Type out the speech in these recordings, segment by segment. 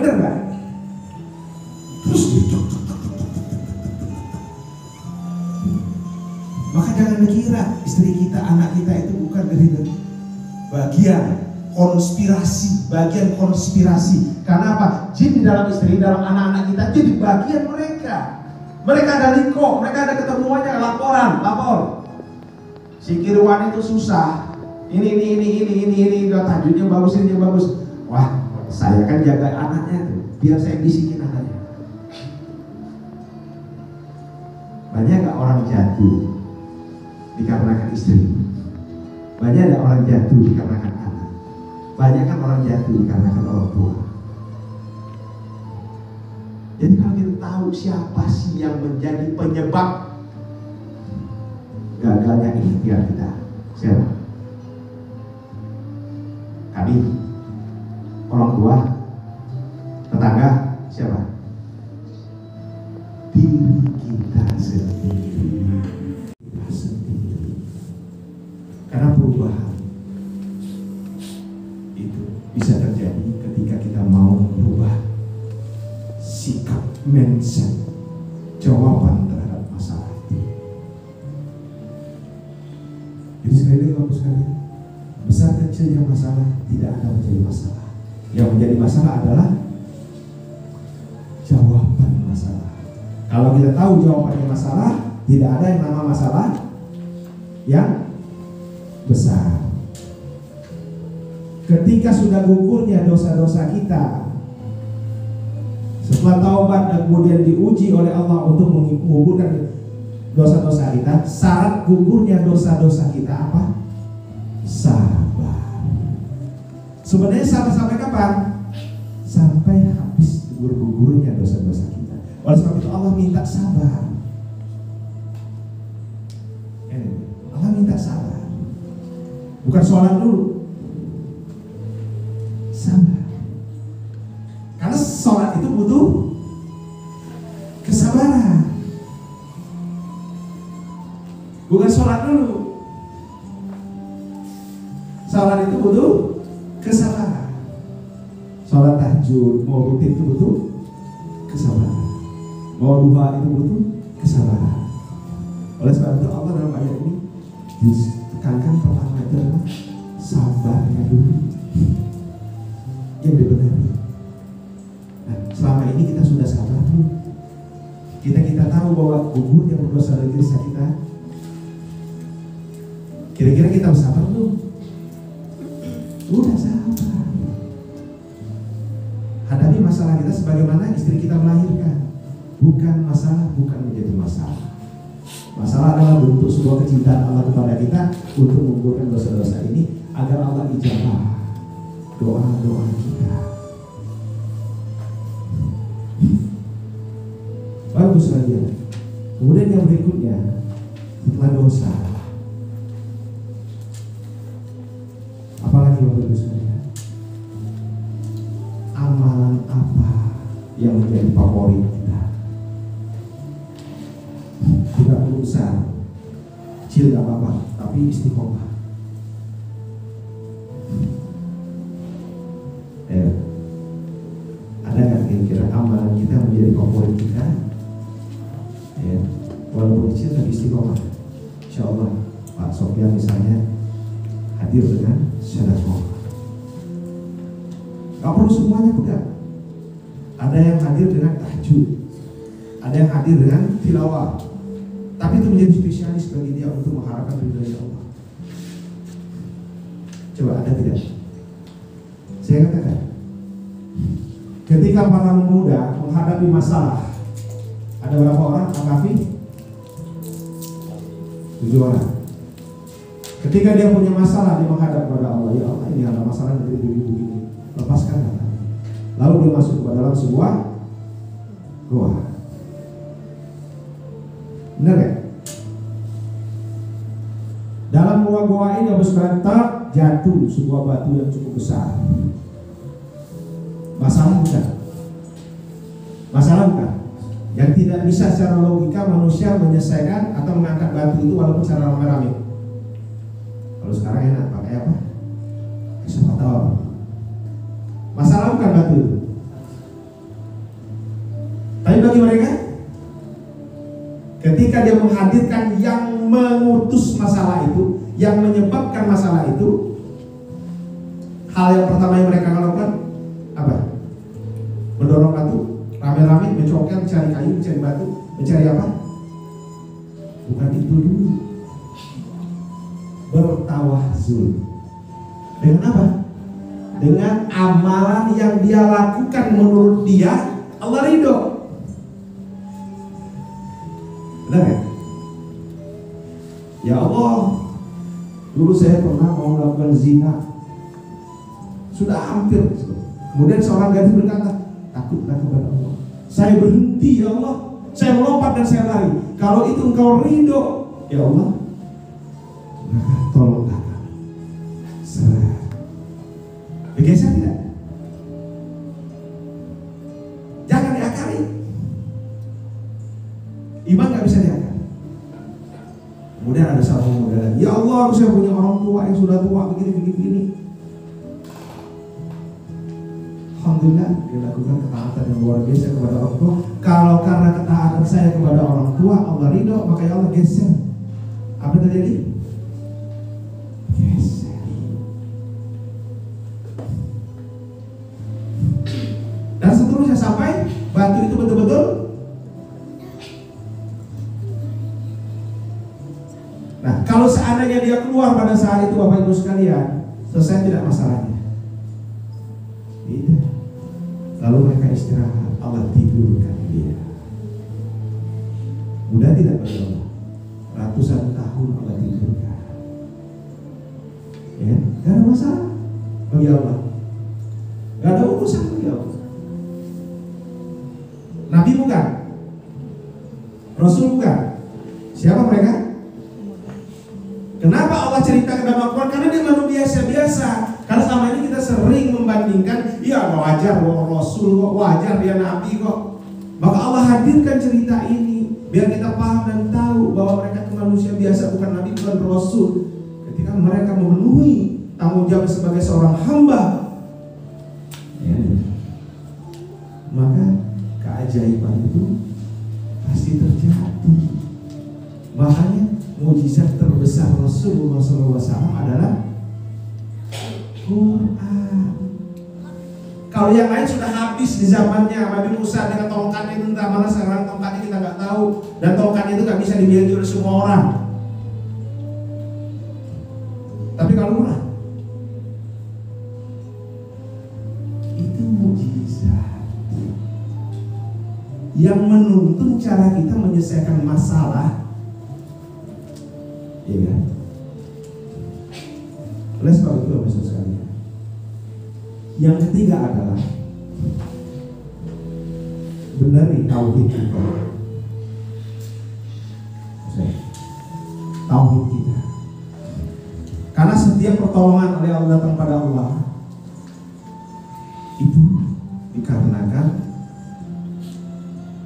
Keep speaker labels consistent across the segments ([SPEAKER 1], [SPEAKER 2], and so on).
[SPEAKER 1] Bener nggak? Terus maka jangan dikira istri kita, anak kita itu bukan dari bagian konspirasi. Karena apa? Jin di dalam istri, dalam anak-anak kita jadi bagian mereka. Mereka ada liko, mereka ada ketemuannya, lapor. Si Kirwan itu susah. Ini udah tajudnya bagus, ini bagus. Wah, saya kan jaga anaknya tuh, biar saya bisikin anaknya. Banyak gak orang jatuh dikarenakan istri? Banyak gak orang jatuh dikarenakan anak? Banyak kan orang jatuh dikarenakan orang tua. Jadi kalau kita tahu siapa sih yang menjadi penyebab gagalnya ikhtiar kita, siapa? Kami, orang tua, tetangga, siapa? Diri kita sendiri. Karena perubahan itu bisa terjadi ketika kita mau merubah sikap, mindset, jawaban terhadap masalah itu. Jadi sekali lagi Bapak sekalian, besar kecilnya masalah tidak ada menjadi masalah. Yang menjadi masalah adalah jawaban masalah. Kalau kita tahu jawabannya masalah, tidak ada yang nama masalah yang besar. Ketika sudah gugurnya dosa-dosa kita, setelah taubat dan kemudian diuji oleh Allah untuk menggugurkan dosa-dosa kita, syarat gugurnya dosa-dosa kita apa? Sabar. Sebenarnya sabar sampai kapan? Sampai habis gugurnya dosa-dosa kita. Oleh sebab itu Allah minta sabar. Allah minta sabar. Bukan sholat dulu, sabar. Karena sholat itu butuh kesabaran. Bukan sholat dulu, sholat itu butuh kesabaran. Sholat tahajud, mau rutin itu butuh kesabaran. Mau duha itu butuh kesabaran. Oleh sebab itu Allah dalam ayat ini ditekankan pertama itu adalah sabarnya dulu yang dibenahi. Nah, selama ini kita sudah sabar tuh. Kita tahu bahwa gugur yang berdosa dari diri kita. Kira-kira kita sabar tuh? Udah sabar. Hadapi masalah kita sebagaimana istri kita melahirkan. Bukan masalah, bukan menjadi masalah. Masalah adalah bentuk sebuah kecintaan Allah kepada kita untuk menggugurkan dosa-dosa ini agar Allah ijabah doa-doa kita. Bagus lagi. Kemudian yang berikutnya, setelah dosa, apalagi Bapak Ibu sekalian? Amalan apa yang menjadi favorit kita? Tidak perlu besar, kecil gak apa-apa, tapi istiqomah. Ada nggak kira-kira amalan kita menjadi favorit kita? Walaupun kecil tapi istiqomah. Insya Allah Pak Sofyan misalnya hadir dengan sedekah. Gak perlu semuanya pegang. Ada yang hadir dengan tahajud, ada yang hadir dengan tilawah. Tapi itu menjadi spesialis bagi dia untuk mengharapkan ridha Allah. Coba ada tidak? Saya katakan, ketika para pemuda menghadapi masalah, ada berapa orang? Akafi? 7 orang. Ketika dia punya masalah, dia menghadap kepada Allah. Ya Allah, ini ada masalah dari begini. Lepaskan. Lalu dia masuk ke dalam sebuah goa. Benar ya? Dalam goa ini habis berantak jatuh sebuah batu yang cukup besar. Masalah bukan? Masalah bukan? Yang tidak bisa secara logika manusia menyelesaikan atau mengangkat batu itu walaupun secara rame-rame. Kalau sekarang enak pakai apa? Ekskavator. Masalah bukan batu itu. masalah itu, yang menyebabkan masalah itu, hal yang pertama yang mereka lakukan apa? Mendorong batu, rame-rame mencongkel, mencari kayu, mencari batu, mencari apa? Bukan itu dulu. Bertawazul. Dengan apa? Dengan amalan yang dia lakukan menurut dia Allah ridho. Benar ya? Ya Allah, dulu saya pernah mau melakukan zina, sudah hampir. Kemudian seorang gadis berkata, takutlah kepada Allah. Saya berhenti ya Allah, saya melompat dan saya lari. Kalau itu engkau ridho, ya Allah, maka tolonglah kami. Serah. Bergeser tidak? Jangan diakali. Iman gak bisa diakali. Kemudian ada seorang muda, ya Allah, saya punya orang tua yang sudah tua begini. Alhamdulillah, dia lakukan ketaatan yang luar biasa kepada orang tua. Kalau karena ketaatan saya kepada orang tua Allah ridho, maka ya Allah geser. Apa terjadi? Geser. Dan seterusnya sampai batu itu betul-betul. Nah, kalau seandainya dia keluar pada saat itu, Bapak Ibu sekalian, selesai tidak masalahnya? Tidak. Lalu mereka istirahat, Allah tidurkan dia. Mudah tidak bagi Allah? Ratusan tahun Allah tidurkan. Ya, gak ada masalah bagi Allah. Gak ada urusan bagi Allah. Nabi bukan, Rasul bukan. Siapa mereka? Kenapa Allah ceritakan dalam Al-Quran? Karena dia manusia biasa. Karena selama ini kita sering membandingkan, ya wajar Rasul kok, wajar dia Nabi kok. Maka Allah hadirkan cerita ini biar kita paham dan tahu bahwa mereka itu manusia biasa, bukan Nabi, bukan Rasul. Ketika mereka memenuhi tanggung jawab sebagai seorang hamba, ya, maka keajaiban itu pasti terjadi. Makanya mujizat terbesar Rasulullah SAW adalah Quran. Kalau yang lain sudah habis di zamannya. Nabi Musa dengan tongkatnya itu entah mana sekarang tongkatnya kita nggak tahu, dan tongkatnya itu nggak bisa dimiliki oleh semua orang. Tapi kalau Quran itu mujizat yang menuntun cara kita menyelesaikan masalah. Iya kan? Oleh sebab itu, Bapak Ibu sekalian, yang ketiga adalah benahi tauhid kita. Tauhid kita. Karena setiap pertolongan oleh Allah datang pada Allah itu dikarenakan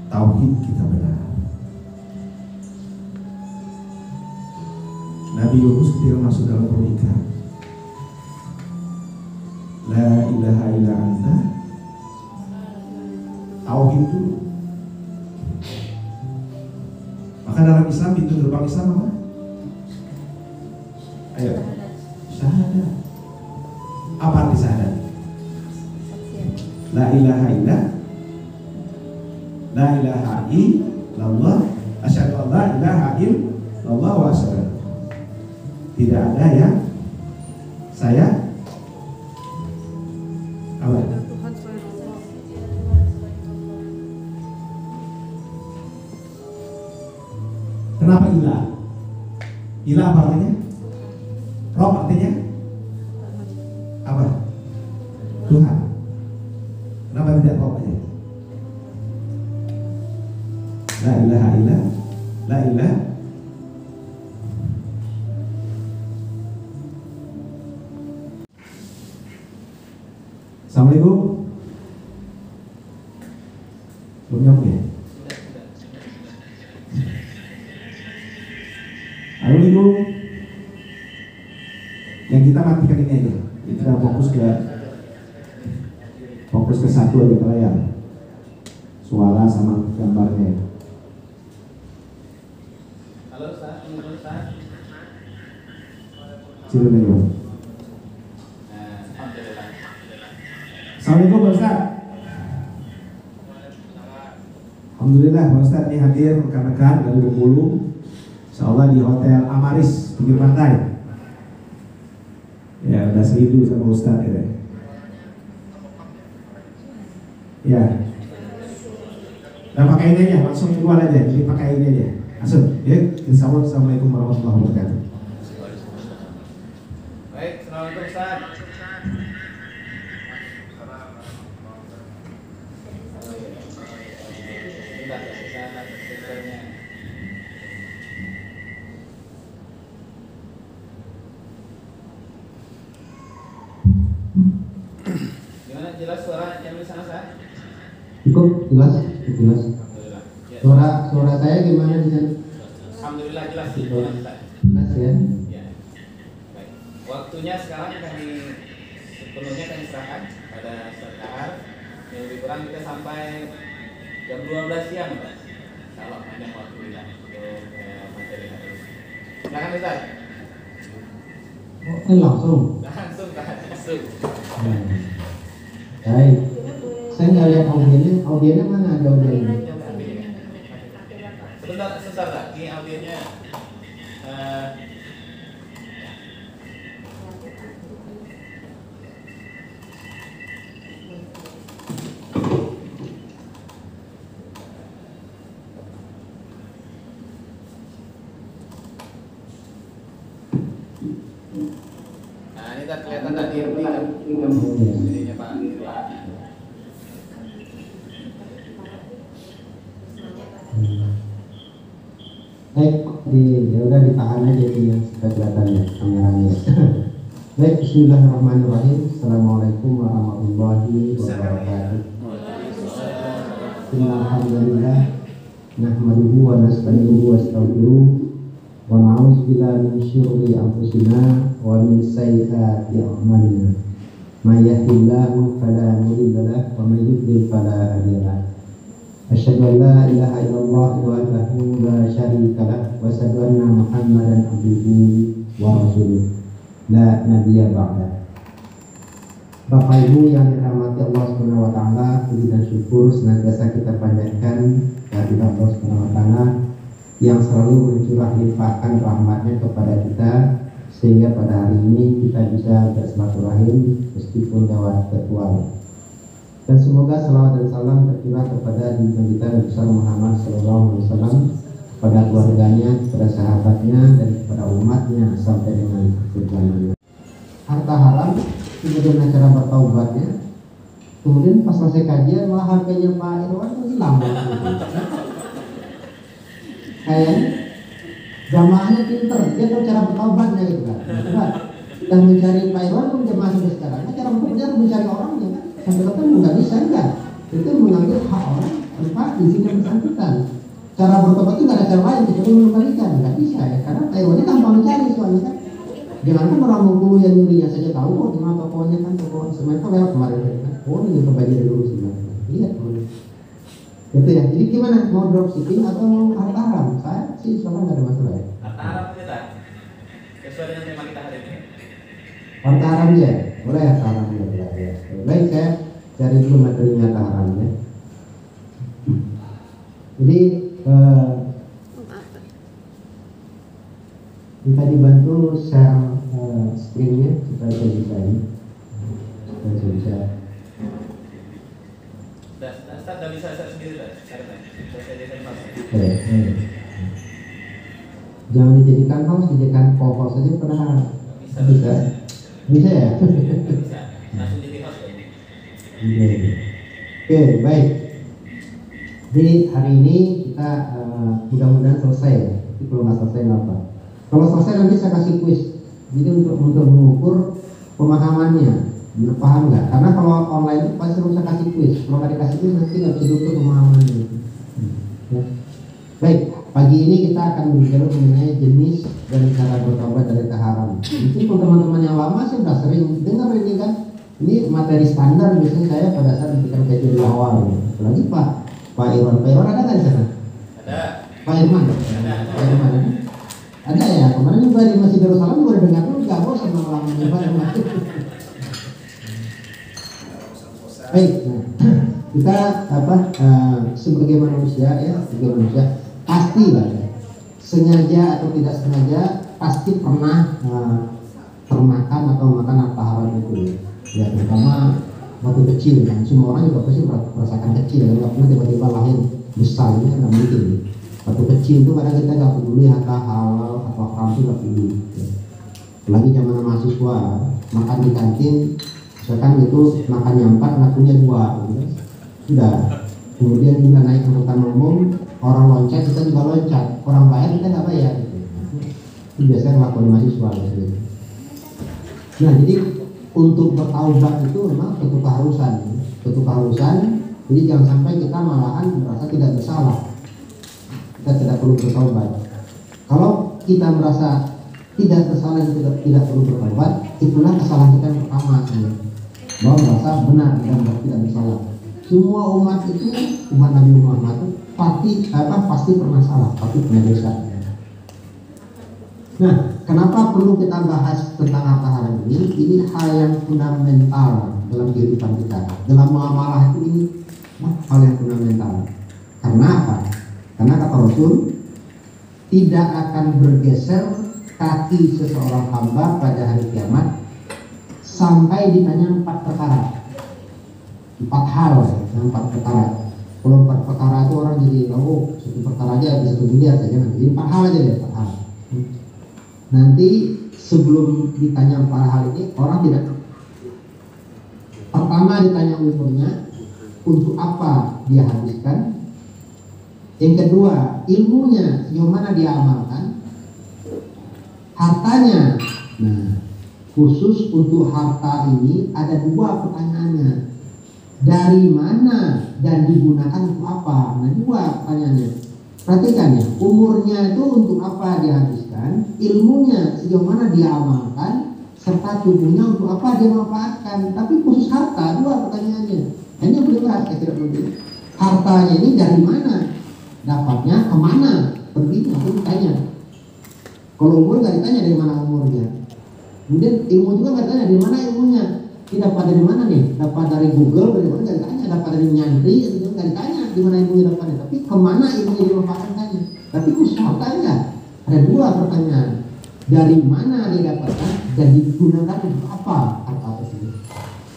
[SPEAKER 1] tauhid kita benar. Nabi Yunus ketika masuk dalam perut ikan, la ilaha illa anta, tauhid dulu. Maka dalam Islam pintu gerbang Islam apa? Ayo, syahadat. Apa arti syahadat? La ilaha illa, la ilaha illallah, asyhadu an la ilaha illallah wa asyhadu. Tidak ada yang saya apa? Kenapa ilah? Ilah apa artinya? Rob artinya apa? Tuhan. Kenapa tidak Rob aja? La ilaha illa, la ilaha. Assalamualaikum. Belum nyambung ya? Assalamualaikum. Yang kita matikan ini aja. Kita fokus ke satu aja ke layar. Suara sama gambarnya.
[SPEAKER 2] Halo, Ustaz.
[SPEAKER 1] Cirebon. Assalamualaikum Pak Ustaz. Alhamdulillah Pak Ustaz ini hadir rekan-rekan dari Bengkulu. Insyaallah di Hotel Amaris pinggir pantai. Ya udah serindu sama Ustaz ya. Ya. Nah pakai ini aja, langsung keluar aja. Jadi pakai ini aja. Langsung. Ya. Assalamualaikum warahmatullahi wabarakatuh.
[SPEAKER 2] Baik, assalamualaikum Ustaz. Gimana jelas suara yang di sana Ustaz?
[SPEAKER 3] Cukup jelas.
[SPEAKER 2] Alhamdulillah. Ya.
[SPEAKER 3] Suara saya gimana di sana?
[SPEAKER 2] Alhamdulillah jelas Ustaz.
[SPEAKER 3] Jelas ya.
[SPEAKER 2] Ya. Baik. Waktunya sekarang kami sepenuhnya kami serahkan pada Ustaz Kahar. Yang lebih kurang kita sampai jam 12 siang Pak. Kalau panjang waktu kita untuk materi hari ini. Silakan Ustaz.
[SPEAKER 3] Langsung.
[SPEAKER 2] Langsung.
[SPEAKER 3] Baik. Saya nggak lihat audiennya mana ada audiennya?
[SPEAKER 2] Sebentar Pak. Ini audionya. Nah ini tak kelihatan tadi ininya Pak.
[SPEAKER 3] Baik, ya udah ditahan aja ini yang sudah kelihatan ya kameranya. Baik, Bismillahirrahmanirrahim. Assalamualaikum warahmatullahi wabarakatuh. Alhamdulillah. Nahmaduhu wa nasta'inuhu wa nastaghfiruh wa na'udzu billahi min syururi anfusina wa min sayyiati a'malina. May yahdihillahu fala mudilla lahu wa may yudlil fala hadiya lahu. Asyhadu an la ilaha illallah wahdahu la syarika lahu wa asyhadu anna Muhammadan abduhu wa rasuluh la nabiyya ba'da. Bapak Ibu yang dirahmati Allah Subhanahu wa taala, puji dan syukur senantiasa kita panjatkan kehadirat Allah Subhanahu wa taala yang selalu mencurah limpahkan rahmatnya kepada kita sehingga pada hari ini kita bisa bersilaturahim meskipun lewat virtual. Dan semoga salawat dan salam tercurah kepada junjungan kita Nabi Muhammad SAW, kepada keluarganya, kepada sahabatnya, dan kepada umatnya sampai dengan akhir zamannya. Harta haram, kemudian cara bertaubatnya, kemudian pas selesai kajian malah harganya Pak Irwan hilang. Kayak jamaahnya pinter, dia tahu cara bertaubatnya gitu kan. Dan mencari Pak Irwan pun jamaah sampai sekarang. Nah, cara bertaubatnya harus mencari orangnya kan. Sampai ketemu nggak bisa enggak. Itu mengambil hak orang tanpa izin yang bersangkutan. Cara bertobat itu nggak ada cara lain kecuali mengembalikan, nggak bisa ya. Karena Pak Irwan ini gampang mencari soalnya kan. Jangankan orang Bengkulu yang nyurinya saja tahu kok di mana tokonya kan, toko semen itu lewat kemarin kan. Oh ini kembali dari dulu sebenarnya. Iya teman. Itu ya. Jadi gimana, mau dropshipping atau mau harta haram? Saya sih soalnya nggak ada masalah ya.
[SPEAKER 2] Harta haram kita sesuai dengan tema kita hari ini.
[SPEAKER 3] Harta haram ya, boleh ya harta haram ya. Baik, saya cari dulu materinya harta haram ya. Jadi kita dibantu share screen-nya supaya saya bisa ini, supaya saya bisa.
[SPEAKER 2] Sudah bisa saya sendiri dah.
[SPEAKER 3] Oke. Jangan dijadikan host, dijadikan co-host saja pernah bisa. Bisa ya?
[SPEAKER 2] Bisa. Langsung jadi host kan?
[SPEAKER 3] Oke, baik. Jadi hari ini kita mudah-mudahan selesai ya. Tapi kalau nggak selesai nggak apa. Kalau selesai nanti saya kasih quiz. Jadi untuk mengukur pemahamannya, paham nggak? Karena kalau online itu pasti harus saya kasih quiz. Kalau nggak dikasih quiz nanti nggak bisa diukur pemahamannya. Ya. Baik, pagi ini kita akan berbicara mengenai jenis dan cara bertobat dari haram. Mungkin teman-teman yang lama sih udah sering dengar ini kan. Ini materi standar biasanya saya pada saat bikin kajian awal. Apalagi Pak Irwan ada nggak di sana?
[SPEAKER 2] Ada.
[SPEAKER 3] Pak Irman?
[SPEAKER 2] Ada.
[SPEAKER 3] Pak Irman ada? Ada ya, kemarin juga di Masjid Darussalam juga dengar juga kok sama ulama ibadah. Baik, nah, kita sebagai manusia ya, pasti lah ya, sengaja atau tidak sengaja pasti pernah termakan atau makan harta haram itu ya, terutama waktu kecil kan, semua orang juga pasti merasakan kecil, nggak pernah tiba-tiba lahir besar, ini kan nggak mungkin. Waktu kecil itu kadang kita nggak peduli harta halal atau haram itu nggak peduli ya. Apalagi zaman mahasiswa makan di kantin, misalkan itu makannya 4, ngakunya 2 gitu. Sudah, kemudian juga naik angkutan umum, orang loncat kita juga loncat, orang bayar kita nggak bayar gitu. Itu biasanya ngelakuin mahasiswa gitu. Nah, jadi untuk bertaubat itu memang suatu keharusan. Jadi jangan sampai kita malahan merasa tidak bersalah. Kita tidak perlu bertaubat. Kalau kita merasa tidak bersalah dan tidak perlu bertaubat, itulah kesalahan kita yang pertama sebenarnya. Bahwa merasa benar dan tidak bersalah. Semua umat itu, umat Nabi Muhammad itu pasti pernah salah, pasti pernah dosa. Nah, kenapa perlu kita bahas tentang harta haram ini? Ini hal yang fundamental dalam kehidupan kita. Dalam muamalah itu ini hal yang fundamental. Karena apa? Karena kata Rasul, tidak akan bergeser kaki seseorang hamba pada hari kiamat sampai ditanya 4 perkara. 4 hal, 4 perkara. Kalau 4 perkara itu orang jadi tahu, 1 perkara aja bisa 1 miliar saja. Jadi 4 hal aja deh, 4 hal. Nanti sebelum ditanya 4 hal ini, orang tidak. Pertama ditanya umurnya, untuk apa dia habiskan. Yang kedua, ilmunya sejauh mana dia amalkan. Hartanya. Nah, khusus untuk harta ini ada 2 pertanyaannya. Dari mana dan digunakan untuk apa? Nah, 2 pertanyaannya. Perhatikan ya, umurnya itu untuk apa dia habiskan, ilmunya sejauh mana dia amalkan, serta tubuhnya untuk apa dia manfaatkan. Tapi khusus harta 2 pertanyaannya. Hanya boleh bahas, saya tidak boleh. Hartanya ini dari mana? Dapatnya kemana? Perginya itu ditanya. Kalau umur nggak ditanya dari mana umurnya. Kemudian ilmu juga nggak ditanya dari mana ilmunya. Ini dapat dari mana nih? Dapat dari Google, dari mana nggak ditanya. Dapat dari nyantri, itu nggak ditanya di mana ilmunya dapatnya. Tapi kemana ilmunya dimanfaatkan? Tapi khusus hartanya ada 2 pertanyaan. Dari mana dia dapatkan dan digunakan untuk apa harta tersebut?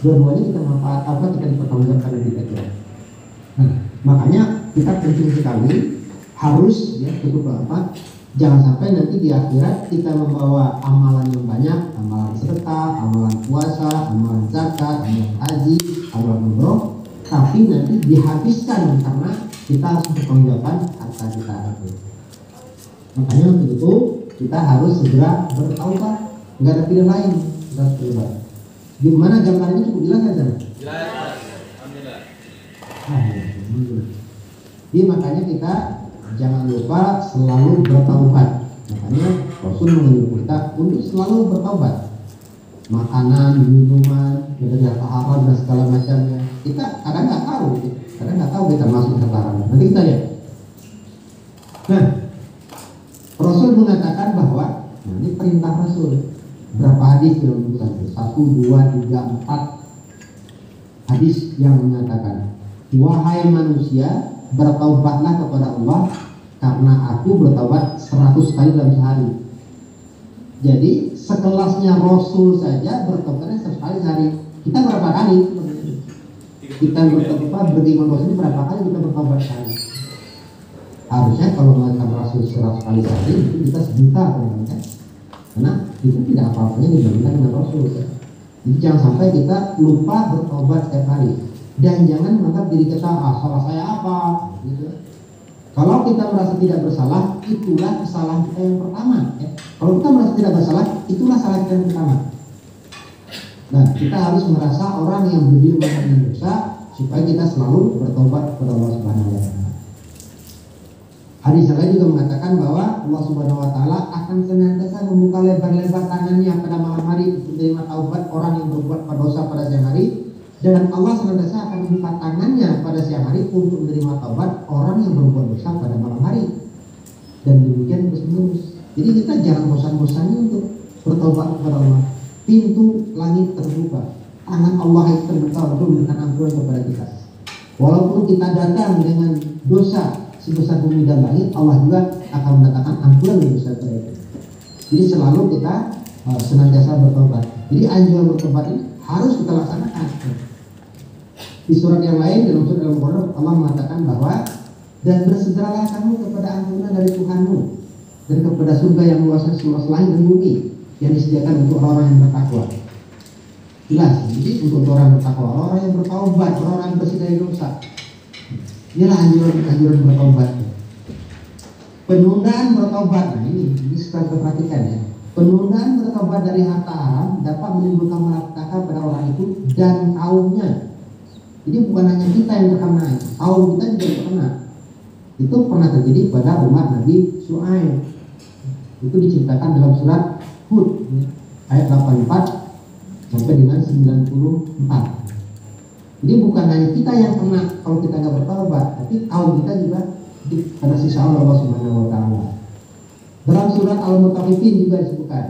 [SPEAKER 3] Dua-duanya kita manfaat apa kita dipertanggungjawabkan nanti kita. Nah, makanya kita penting sekali harus ya cukup apa? Jangan sampai nanti di akhirat kita membawa amalan yang banyak, amalan sedekah, amalan puasa, amalan zakat, amalan haji, amalan umroh, tapi nanti dihabiskan karena kita harus bertanggungjawabkan harta kita itu. Makanya untuk itu kita harus segera bertaubat, nggak ada pilihan lain, kita harus bertaubat. Gimana gambarnya cukup jelas kan?
[SPEAKER 2] Jelas, alhamdulillah.
[SPEAKER 3] Jadi makanya kita jangan lupa selalu bertaubat. Makanya Rasul mengimbau kita untuk selalu bertaubat. Makanan, minuman, dari harta haram dan segala macamnya. Kita kadang nggak tahu kita masuk ke haram. Nanti kita lihat. Nah, Rasul mengatakan bahwa ini perintah Rasul. Berapa hadis yang disebutkan? 1, 2, 3, 4 hadis yang menyatakan, wahai manusia, bertaubatlah kepada Allah karena aku bertaubat 100 kali dalam sehari. Jadi sekelasnya Rasul saja bertaubatnya 100 kali sehari. Kita berapa kali? Kita bertaubat beriman Rasul berapa kali kita bertaubat sehari? Harusnya kalau mengatakan Rasul 100 kali sehari itu kita sejuta kan? Karena itu tidak apa-apanya dibandingkan dengan Rasul. Jadi jangan sampai kita lupa bertaubat setiap hari. Dan jangan menganggap diri kita salah saya apa gitu. Kalau kita merasa tidak bersalah, itulah kesalahan kita yang pertama ya. Kalau kita merasa tidak bersalah, itulah kesalahan kita yang pertama. Nah, kita harus merasa orang yang berdiri dengan dosa supaya kita selalu bertobat kepada Allah Subhanahu wa taala. Hadis yang lain juga mengatakan bahwa Allah Subhanahu wa taala akan senantiasa membuka lebar-lebar tangannya pada malam hari untuk menerima taubat orang yang berbuat dosa pada siang hari. Dan Allah senantiasa akan membuka tangannya pada siang hari untuk menerima taubat orang yang berbuat dosa pada malam hari. Dan demikian terus-menerus. Jadi kita jangan bosan-bosannya untuk bertobat kepada Allah. Pintu langit terbuka, tangan Allah itu terbuka untuk memberikan ampunan kepada kita. Walaupun kita datang dengan dosa sebesar bumi dan langit, Allah juga akan mendatangkan ampunan yang besar kepada kita. Jadi selalu kita senantiasa bertobat. Jadi anjuran bertobat ini harus kita laksanakan. Di surat yang lain dalam surat Al-Quran Allah mengatakan bahwa dan bersegeralah kamu kepada ampunan dari Tuhanmu dan kepada surga yang luasnya seluas langit dan bumi yang disediakan untuk orang-orang yang bertakwa. Jelas, jadi untuk orang bertakwa, orang yang bertaubat, orang yang bersih dari dosa. Inilah anjuran bertaubat. Penundaan bertaubat, nah ini sekarang kita perhatikan ya. Penundaan bertobat dari harta haram dapat menimbulkan malapetaka pada orang itu dan kaumnya. Jadi bukan hanya kita yang terkena, kaum kita juga terkena. Itu pernah terjadi pada umat Nabi Syuaib. Itu diceritakan dalam surat Hud ayat 84 sampai dengan 94. Jadi bukan hanya kita yang kena kalau kita nggak bertobat, tapi kaum kita juga pada sisa Allah Subhanahu wa taala. Dalam surat Al-Mutaffifin juga disebutkan,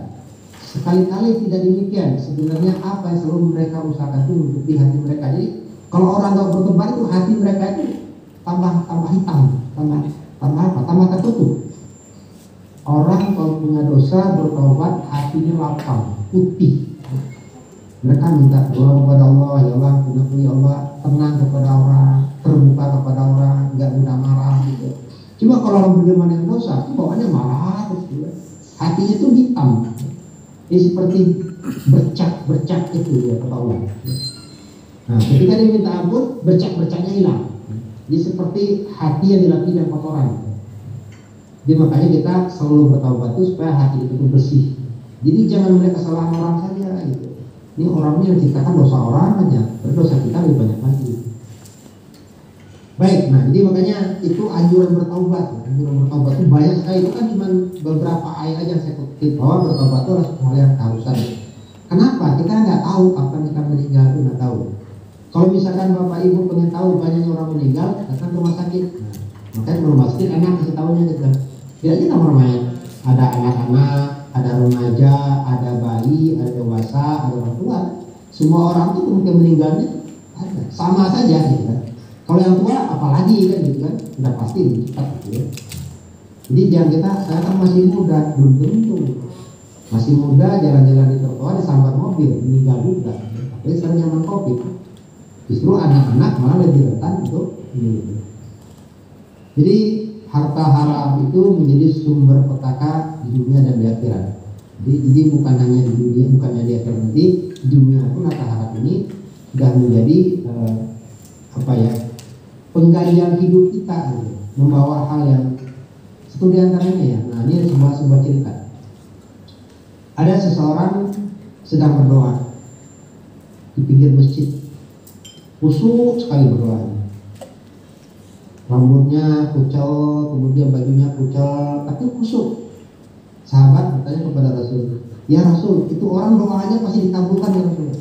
[SPEAKER 3] sekali-kali tidak demikian, sebenarnya apa yang selalu mereka usahakan itu menutupi hati mereka. Jadi kalau orang nggak bertobat itu hati mereka itu tambah hitam, tambah tertutup. Orang kalau punya dosa bertobat hatinya lapang, putih. Mereka minta doa kepada Allah, ya Allah, ampuni Allah, tenang kepada orang, terbuka kepada orang, nggak mudah marah gitu. Cuma kalau orang bergumul dengan dosa, itu bawaannya marah terus juga. Hatinya itu hitam. Ini seperti bercak itu ya kata Allah. Nah, ketika dia minta ampun, bercak-bercaknya hilang. Jadi seperti hati yang dilatih dengan kotoran. Jadi makanya kita selalu bertaubat itu supaya hati itu bersih. Jadi jangan melihat kesalahan orang saja gitu. Ini orangnya yang ciptakan dosa orang aja, berdosa kita lebih banyak lagi. Baik, nah jadi makanya itu anjuran bertaubat. Anjuran bertaubat itu banyak sekali, itu kan cuma beberapa ayat aja yang saya kutip bahwa bertaubat itu adalah hal yang keharusan. Kenapa? Kita nggak tahu kapan kita meninggal, itu nggak tahu. Kalau misalkan bapak ibu pengen tahu banyaknya orang meninggal, datang ke rumah sakit. Nah, makanya ke rumah sakit enak kasih tahunya gitu. Tidak aja kamar mayat, ada anak-anak, ada remaja, ada bayi, ada dewasa, ada orang tua. Semua orang itu mungkin meninggalnya ada, sama saja gitu kan. Kalau yang tua apalagi kan gitu kan, udah pasti cepat gitu ya. Jadi jangan saya kan masih muda, belum tentu. Masih muda jalan-jalan di trotoar disambar mobil, meninggal juga. Tapi sekarang zaman Covid, justru anak-anak malah lebih rentan untuk meninggal. Jadi harta haram itu menjadi sumber petaka di dunia dan di akhirat. Jadi bukan hanya di dunia, bukan hanya di akhirat nanti, di dunia pun harta haram ini sudah menjadi penggantian hidup kita, membawa hal yang satu di antaranya ya. Nah ini sebuah cerita. Ada seseorang sedang berdoa di pinggir masjid, khusyuk sekali berdoa. Rambutnya kucel, kemudian bajunya kucel, tapi khusyuk. Sahabat bertanya kepada Rasul, ya Rasul, itu orang doanya pasti dikabulkan ya Rasul.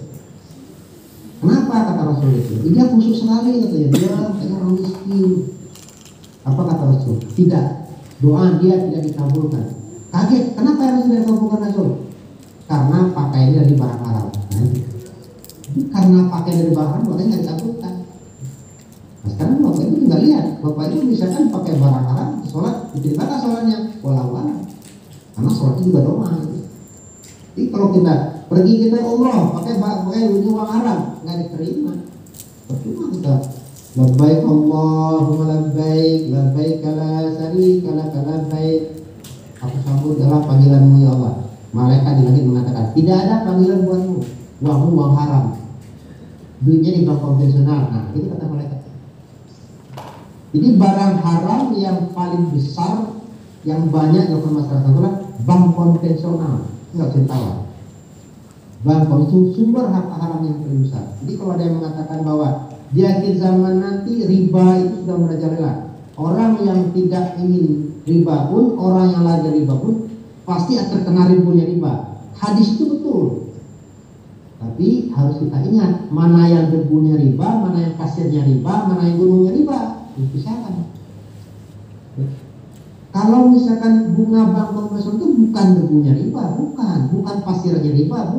[SPEAKER 3] Kenapa kata Rasul itu? Dia khusyuk sekali katanya, dia kayaknya orang miskin. Apa kata Rasul? Tidak, doa dia tidak dikabulkan. Kaget, kenapa harus tidak dikabulkan Rasul? Karena pakaiannya dari barang haram. Karena pakaian dari barang haram, makanya tidak dikabulkan. Nah, sekarang bapak itu nggak lihat, bapak itu misalkan pakai barang haram, sholat, diterima sholatnya, walau-walau. Karena sholatnya juga doa. Jadi kalau kita pergi kita umroh pakai uang haram, nggak diterima. Percuma kita labbaik Allahumma labbaik la syarika lak labbaik. Aku sambut dalam panggilanmu ya Allah. Malaikat di langit mengatakan tidak ada panggilan buatmu, uangmu uang haram, duitnya di bank konvensional. Nah itu kata malaikat. Jadi barang haram yang paling besar, yang banyak dilakukan masyarakat adalah bank konvensional. Nggak bisa ditawar. Bank itu sumber harta haram yang paling besar. Jadi kalau ada yang mengatakan bahwa di akhir zaman nanti riba itu sudah merajalela, orang yang tidak ingin riba pun, orang yang lagi riba pun pasti akan terkena ribunya riba. Hadis itu betul. Tapi harus kita ingat mana yang debunya riba, mana yang pasirnya riba, mana yang gunungnya riba. Dipisahkan. Kalau misalkan bunga bank konvensional itu bukan debunya riba, bukan pasirnya riba,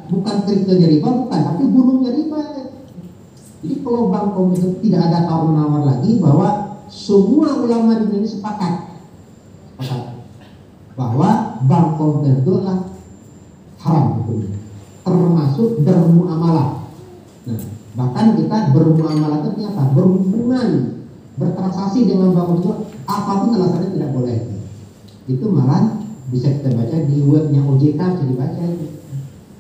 [SPEAKER 3] bukan kriptonya riba, bukan, tapi gunungnya riba. Jadi kalau bank konvensional tidak ada tawar menawar lagi, bahwa semua ulama di dunia ini sepakat bahwa bank konvensional itu adalah haram hukumnya, termasuk bermuamalah. Nah, bahkan kita bermuamalah itu apa? Berhubungan, bertransaksi dengan bank konvensional, apapun alasannya tidak boleh. Itu malah bisa kita baca di webnya OJK, bisa dibaca itu.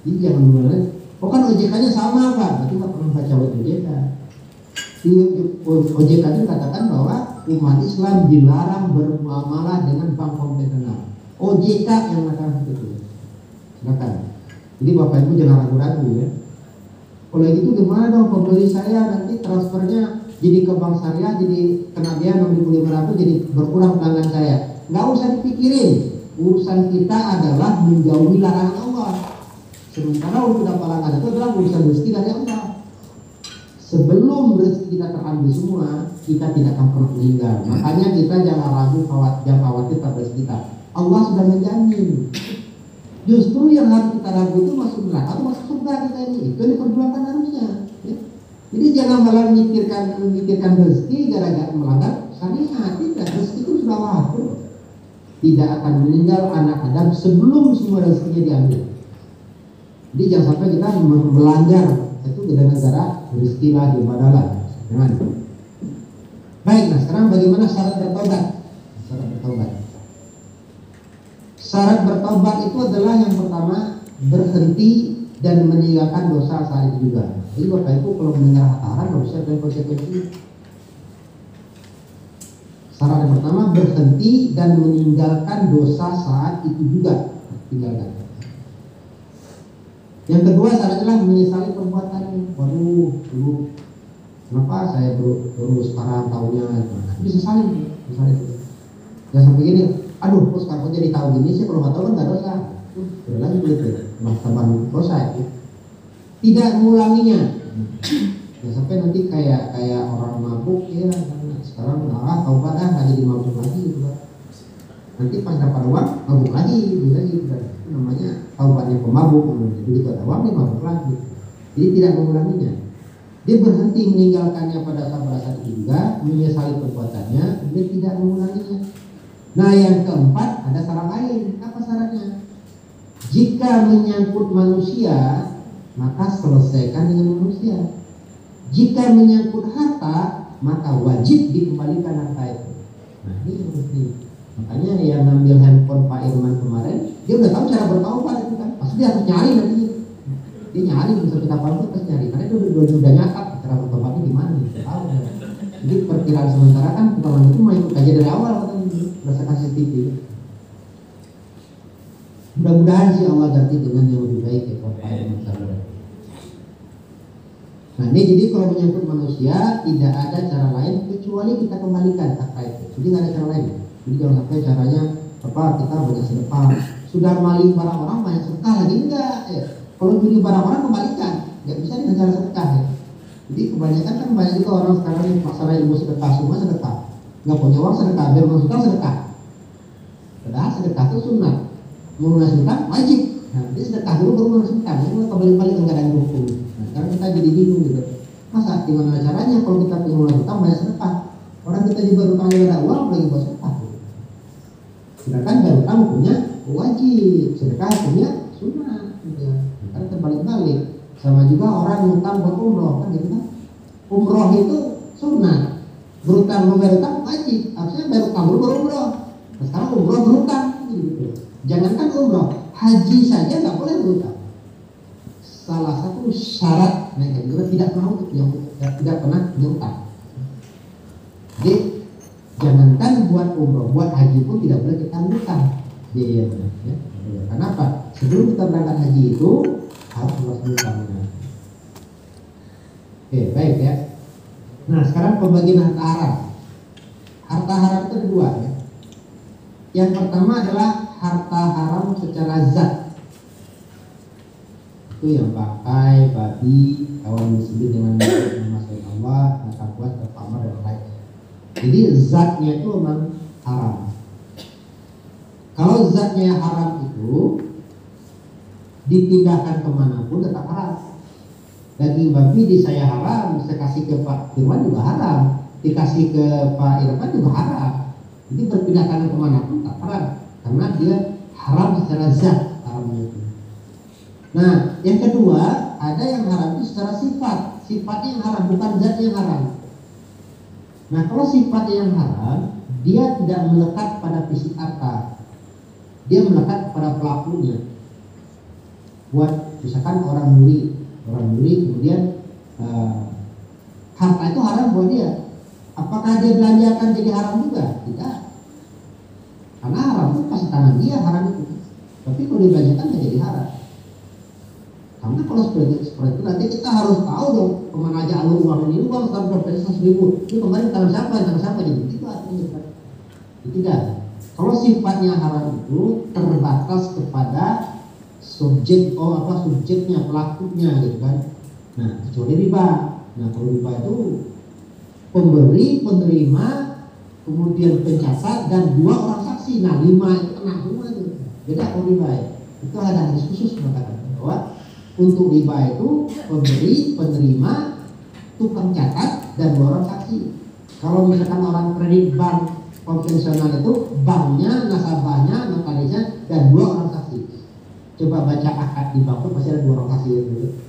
[SPEAKER 3] Jadi jangan menilai, oh kan OJK-nya sama Pak, berarti nggak pernah baca web OJK. Di OJK itu katakan bahwa umat Islam dilarang bermuamalah dengan bank konvensional. OJK yang mengatakan itu. Silakan. Jadi Bapak Ibu jangan ragu-ragu ya. Kalau gitu gimana dong pembeli saya nanti transfernya jadi ke bank syariah, jadi kena biaya 6.500, jadi berkurang pelanggan saya. Nggak usah dipikirin. Urusan kita adalah menjauhi larangan Allah. Sementara untuk dapat larangan itu adalah urusan rezeki dari Allah. Sebelum rezeki kita terambil semua, kita tidak akan pernah meninggal. Makanya kita jangan ragu, jangan khawatir pada rezeki kita. Allah sudah menjamin. Justru yang harus kita ragu itu masuk neraka atau masuk surga kita ini. Itu yang diperjuangkan harusnya. Ya. Jadi jangan malah memikirkan rezeki gara-gara melanggar syariat. Tidak, rezeki itu sudah wajar. Tidak akan meninggal anak Adam sebelum semua rezekinya diambil. Jadi jangan sampai kita melanggar itu gara-gara rezeki lah, ibadah lah. Jangan. Baik, nah sekarang bagaimana syarat bertobat? Syarat bertobat. Syarat bertobat itu adalah yang pertama berhenti dan meninggalkan dosa saat itu juga. Jadi Bapak Ibu kalau mendengar haram harus siap dengan konsekuensi. Syarat yang pertama berhenti dan meninggalkan dosa saat itu juga. Tinggalkan. Yang kedua syaratnya adalah menyesali perbuatannya. Waduh, dulu kenapa saya baru sekarang tahunya? Bisa saling, jangan sampai gini. Aduh, kok sekarang jadi tahu gini sih, kalau nggak tahu kan nggak dosa. Udah lagi begitu, martabat dosa itu. Tidak mengulanginya. Ya sampai nanti kayak orang mabuk ya, sekarang taubat nggak jadi mabuk lagi gitu kan. Nanti pas dapat uang mabuk lagi, gitu kan. Itu namanya taubatnya pemabuk. Begitu ada uang dia mabuk lagi. Jadi tidak mengulanginya. Dia berhenti meninggalkannya pada saat itu juga, menyesali perbuatannya, kemudian tidak mengulanginya. Nah yang keempat ada syarat lain. Apa syaratnya? Jika menyangkut manusia, maka selesaikan dengan manusia. Jika menyangkut harta, maka wajib dikembalikan harta itu. Nah ini yang penting. Makanya yang ngambil handphone Pak Irman kemarin, dia udah tahu cara bertaubat itu kan. Pasti dia harus nyari nanti. Dia nyari bisa kita paham terus nyari. Karena itu udah nyatat cara bertaubatnya gimana nih. Tahu. Jadi perkiraan sementara kan pertolongan itu mau ikut aja dari awal katanya. Berdasarkan CCTV. Mudah-mudahan sih Allah ganti dengan yang lebih baik ya Pak Irman saudara. Nah ini jadi kalau menyangkut manusia tidak ada cara lain kecuali kita kembalikan harta itu. Jadi nggak ada cara lain. Jadi jangan sampai caranya kita banyak sedekah. Sudah maling barang orang banyak sedekah lagi enggak? Kalau beli barang orang kembalikan. Nggak bisa dengan cara sedekah ya. Jadi kebanyakan kan banyak juga orang sekarang yang masalah ilmu sedekah semua sedekah. Nggak punya uang sedekah, biar masukkan sedekah. Padahal sedekah itu sunnah. Menunaikan wajib. Nah, dia sedekah dulu baru menunaikan. Ini kembali-balik enggak ada hukum. Nah, sekarang kita jadi bingung gitu. Masa gimana caranya kalau kita punya utang banyak sedekah? Orang kita juga utangnya ada uang lagi buat sedekah. Sedangkan berutang hukumnya wajib, sedekah hukumnya sunnah. Gitu. Karena terbalik-balik. Sama juga orang utang buat umroh kan gitu kan? Umroh itu sunnah. Berutang berutang wajib. Harusnya berutang dulu baru umroh. Nah, sekarang umroh berutang gitu. Jangankan umroh, haji saja nggak boleh berutang. Salah satu syarat mereka juga tidak pernah berutang. Jadi jangankan buat umroh, buat haji pun tidak boleh kita berutang. Ya. Kenapa? Sebelum kita berangkat haji itu harus berutangnya. Oke, baik ya. Nah sekarang pembagian harta haram. Harta haram itu ada dua ya. Yang pertama adalah harta haram secara zat. Itu yang pakai, babi, kawan disebut dengan nama selain Allah, maka buat terpamar dan lain. Jadi zatnya itu memang haram. zatnya haram itu dipindahkan kemanapun tetap haram. Daging babi di saya haram, saya kasih ke Pak Firman juga haram, dikasih ke Pak Irfan juga haram. Jadi berpindahkan kemanapun tetap haram, karena dia haram secara zat haramnya itu. Nah, yang kedua, ada yang haram itu secara sifat. Sifatnya yang haram, bukan zat yang haram. Nah, kalau sifatnya yang haram, dia tidak melekat pada fisik harta, dia melekat pada pelakunya. Buat misalkan orang nyuri kemudian harta itu haram buat dia. Apakah dia belanjakan jadi haram juga? Tidak. Karena haram itu pasti tangan dia haram itu. Tapi kalau dibelanjakan tidak jadi haram. Karena kalau seperti itu nanti kita harus tahu dong kemana aja alur uang ini. Uang 100.000 ini kemarin tangan siapa jadi itu artinya. Tidak. Kalau sifatnya haram itu terbatas kepada subjeknya, pelakunya gitu kan. Nah, kecuali riba. Nah, kalau riba itu pemberi, penerima, kemudian pencatat dan 2 orang saksi. Nah, 5 itu kena semua itu. Beda kalau riba ya. Itu ada hadis khusus mengatakan bahwa untuk riba itu pemberi, penerima, tukang catat dan 2 orang saksi. Kalau misalkan orang kredit bank konvensional itu banknya, nasabahnya, notarisnya dan 2 orang saksi. Coba baca akad di bank pasti ada 2 orang saksi itu.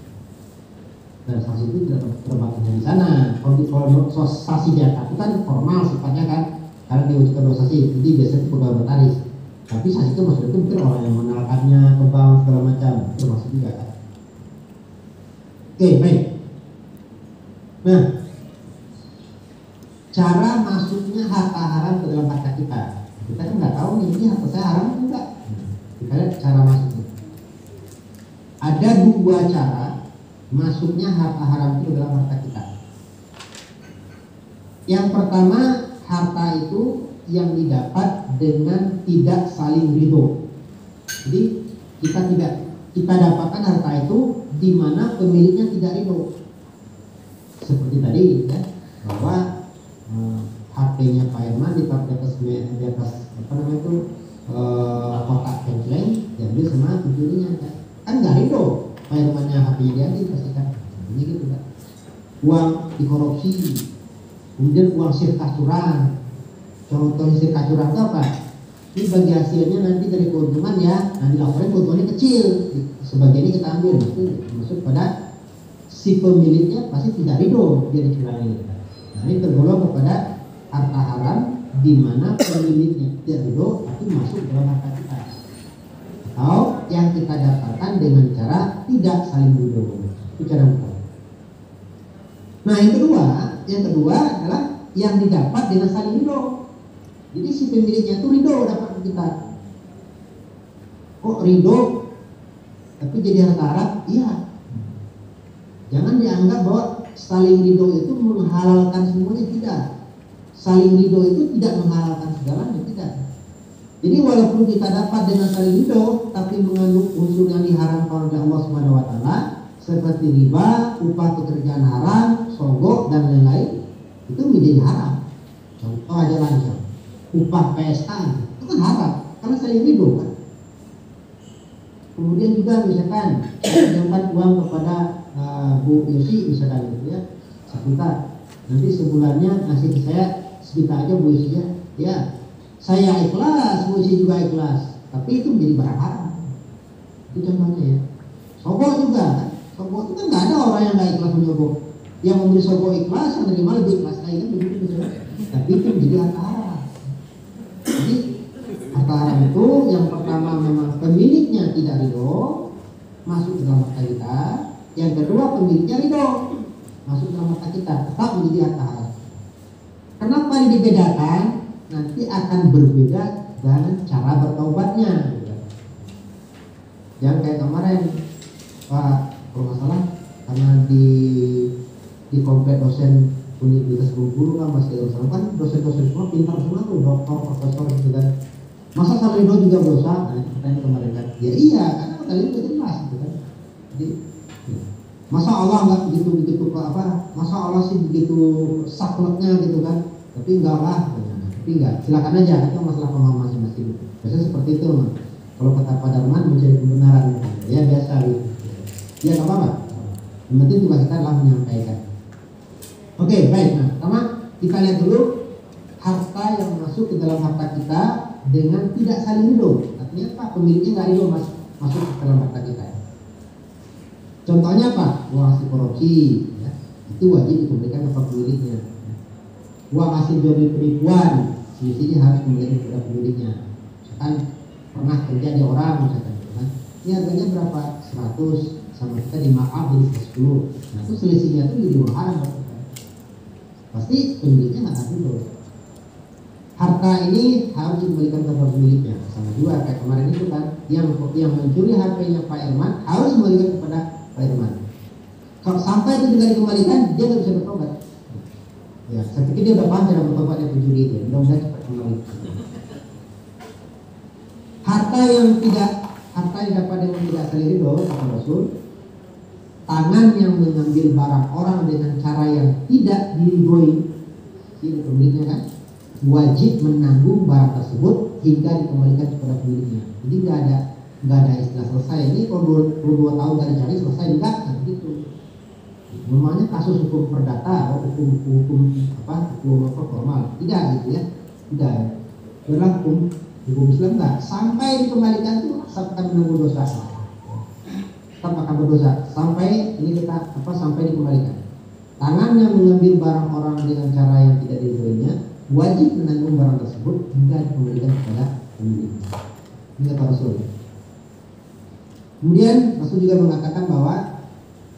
[SPEAKER 3] Dan saksi itu tidak terbatas di sana. Kalau saksi di akad itu kan formal sifatnya kan, karena diwujudkan 2 saksi. Jadi biasanya itu pegawai notaris. Tapi saksi itu maksudnya itu mungkin orang yang menalakannya ke bank segala macam, termasuk juga kan. Oke, baik. Nah, cara masuknya harta haram ke dalam harta kita. Kita kan nggak tahu nih, ini harta saya haram atau enggak. Kita lihat cara masuknya. Ada 2 cara masuknya harta haram itu ke dalam harta kita. Yang pertama, harta itu yang didapat dengan tidak saling ridho. Jadi kita dapatkan harta itu di mana pemiliknya tidak ridho. Seperti tadi ya, bahwa HP-nya Pak Irman ditaruh di atas apa namanya itu kotak tengkleng, diambil sama pencurinya kan nggak ridho. Pak Irmannya HP-nya diambil pasti kan, ini gitu kan. Uang dikorupsi, kemudian uang sirkas curang. Contoh sirkas curang itu apa? Ini bagi hasilnya nanti dari keuntungan ya, nah dilaporin keuntungannya kecil, sebagiannya kita ambil, itu maksud pada si pemiliknya pasti tidak ridho dia dicurangi. Nah, ini tergolong kepada harta haram di mana pemiliknya tidak ridho tapi masuk dalam harta kita. Atau yang kita dapatkan dengan cara tidak saling ridho. Itu cara pertama. Nah, yang kedua adalah yang didapat dengan saling ridho. Jadi si pemiliknya itu ridho dapat kita. Kok ridho tapi jadi harta haram? Iya. Jangan dianggap bahwa saling ridho itu menghalalkan semuanya, tidak. Saling ridho itu tidak menghalalkan segalanya, tidak. Jadi walaupun kita dapat dengan saling ridho, tapi mengandung unsur yang diharamkan oleh Allah Subhanahu Wa Taala, seperti riba, upah pekerjaan haram, sogok dan lain-lain, itu menjadi haram. Contoh aja langsung, upah PSA itu kan haram karena saling ridho kan. Kemudian juga misalkan pinjamkan uang kepada Bu Yusi misalkan gitu ya, 1 juta, nanti sebulannya ngasih ke saya 1 juta aja Bu Yusi ya, saya ikhlas, Bu Yusi juga ikhlas, tapi itu menjadi barang haram. Itu contohnya ya. Sogok juga kan, sogok itu kan nggak ada orang yang nggak ikhlas menyogok. Yang memberi sogok ikhlas, yang menerima lebih ikhlas lagi kan begitu misalnya. Tapi itu menjadi harta haram. Jadi harta haram itu yang pertama memang pemiliknya tidak ridho masuk dalam harta kita. Yang kedua pemiliknya ridho masuk dalam harta kita, tetap menjadi harta haram. Kenapa ini dibedakan? Nanti akan berbeda dengan cara bertaubatnya. Jangan kayak kemarin Pak, kalau nggak salah karena di komplek dosen Universitas Bengkulu kan masih dosen kan, dosen-dosen semua pintar semua tuh, doktor, profesor gitu kan. Masa saling ridho juga dosa? Nah, pertanyaan kemarin kan, ya iya karena kalian itu jelas gitu kan. Jadi masa Allah nggak begitu apa? Masa Allah sih begitu sakleknya gitu kan? Tapi enggak lah, tapi enggak. Silakan aja, itu masalah pemahaman masing-masing. Biasanya seperti itu, Kalau kata Pak Darman mencari kebenaran, ya biasa gitu. Ya nggak apa-apa. Yang penting tugas kita adalah menyampaikan. Oke, baik. Nah, pertama kita lihat dulu harta yang masuk ke dalam harta kita dengan tidak saling ridho. Artinya apa? Pemiliknya nggak ridho masuk ke dalam harta kita. Contohnya apa? Uang hasil korupsi, ya. Itu wajib dikembalikan kepada pemiliknya. Uang hasil jual penipuan, semestinya harus kembali kepada pemiliknya. Misalkan pernah terjadi orang misalkan, kan? Ini harganya berapa? 100, sama kita dimaaf jadi 10. Nah itu selisihnya itu jadi uang haram, pasti pemiliknya nggak tahu dulu. Harta ini harus dikembalikan kepada pemiliknya. Sama juga kayak kemarin itu kan, yang mencuri HP-nya Pak Irman harus kembalikan kepada Pak Irman. Kalau sampai itu tidak dikembalikan, dia nggak bisa bertobat. Ya, saya pikir dia udah paham cara bertobat yang pencuri itu. Mudah-mudahan cepat kembali. Harta yang dapat dengan tidak saling ridho, kata Rasul, tangan yang mengambil barang orang dengan cara yang tidak diridhoi, ini pemiliknya kan, wajib menanggung barang tersebut hingga dikembalikan kepada pemiliknya. Jadi nggak ada istilah selesai. Ini kalau 22 tahun dari cari selesai enggak, kan begitu. Namanya kasus hukum perdata, hukum formal, tidak gitu ya, tidak. Dalam hukum Islam enggak, sampai dikembalikan itu akan menanggung dosa, tetap akan berdosa sampai ini kita sampai dikembalikan. Tangan yang mengambil barang orang dengan cara yang tidak diridhoinya wajib menanggung barang tersebut hingga dikembalikan kepada pemilik. Ini kata Rasul. Kemudian Rasul juga mengatakan bahwa